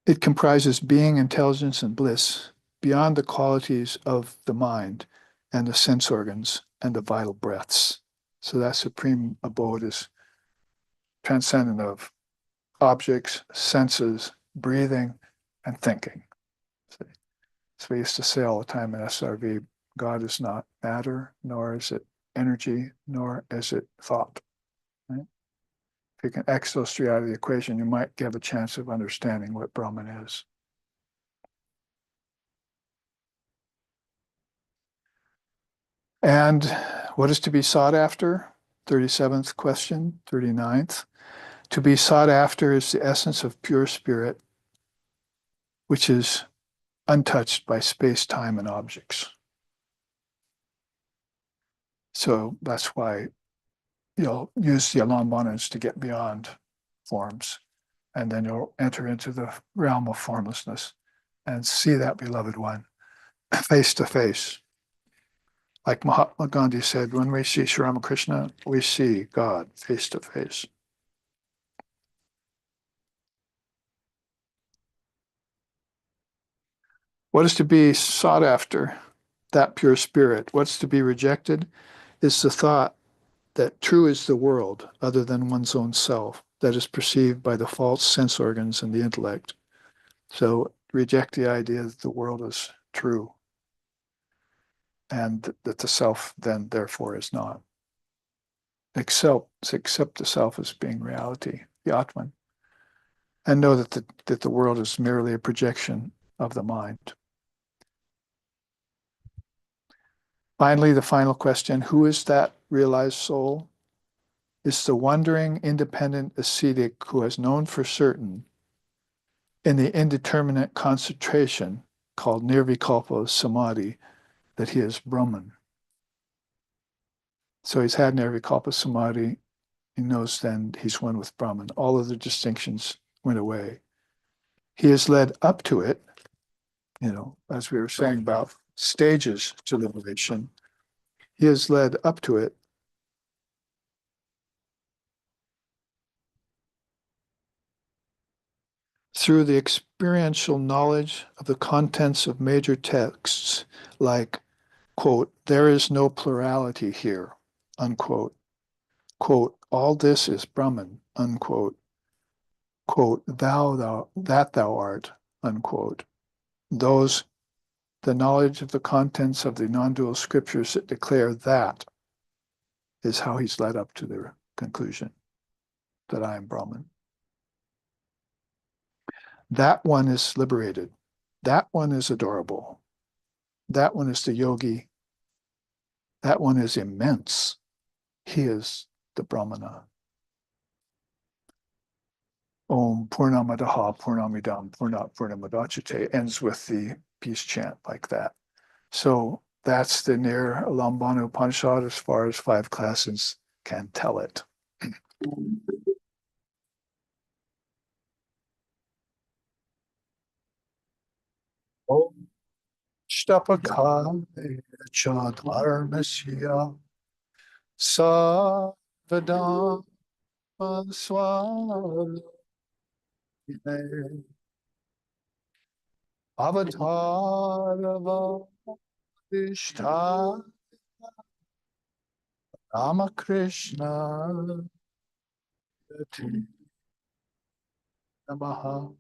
It comprises being, intelligence, and bliss beyond the qualities of the mind and the sense organs and the vital breaths. So that supreme abode is transcendent of objects, senses, breathing, and thinking. So we used to say all the time in SRV, God is not matter, nor is it energy, nor is it thought. Right? If you can X those three out of the equation, you might have a chance of understanding what Brahman is. And what is to be sought after? 37th question, 39th. To be sought after is the essence of pure spirit, which is untouched by space, time, and objects. So that's why, you'll use the Illumined to get beyond forms, and then you'll enter into the realm of formlessness and see that beloved one face to face. Like Mahatma Gandhi said, when we see Sri Ramakrishna, we see God face to face. What is to be sought after? That pure spirit. What's to be rejected is the thought that true is the world other than one's own self, that is perceived by the false sense organs and the intellect. So reject the idea that the world is true and that the self then therefore is not. Accept the self as being reality, the Atman, and know that the world is merely a projection of the mind. Finally, the final question, who is that realized soul? It's the wandering, independent ascetic who has known for certain in the indeterminate concentration called nirvikalpa samadhi that he is Brahman. So he's had nirvikalpa samadhi. He knows then he's one with Brahman. All of the distinctions went away. He is led up to it, as we were saying about stages to liberation. He is led up to it through the experiential knowledge of the contents of major texts like, quote, there is no plurality here, unquote, quote, all this is Brahman, unquote, quote, thou art, unquote. The knowledge of the contents of the non-dual scriptures that declare that is how he's led up to the conclusion that I am Brahman. That one is liberated. That one is adorable. That one is the yogi. That one is immense. He is the Brahmana. Om Purnamadaha Purnamidam Purnat Purnamadachate ends with the peace chant like that. So that's the Niralamba Upanisad as far as 5 classes can tell it. Om Shtapakaya Chadharmasya Savadam Swami Avatarava Ishta Ramakrishna Namaha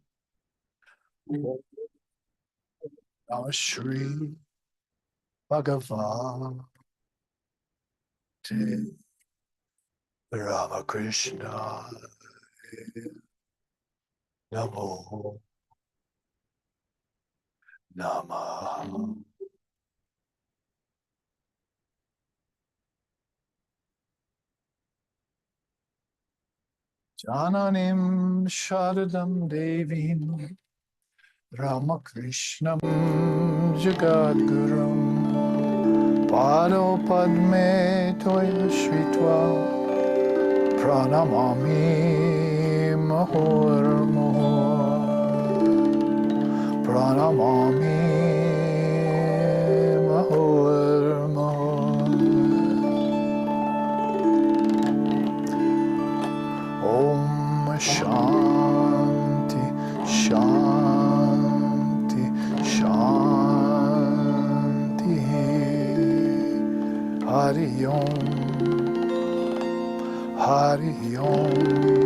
Shri Bhagavate Ramakrishna Namo Namaha. Jananim Sharadam Devim Ramakrishnam Jagadgurum Pado Padme Toya Shritva Pranamami Mahor Mahor Pranamami Mahor Mahor Om Shanti Shanti Shanti Hari Om Hari Om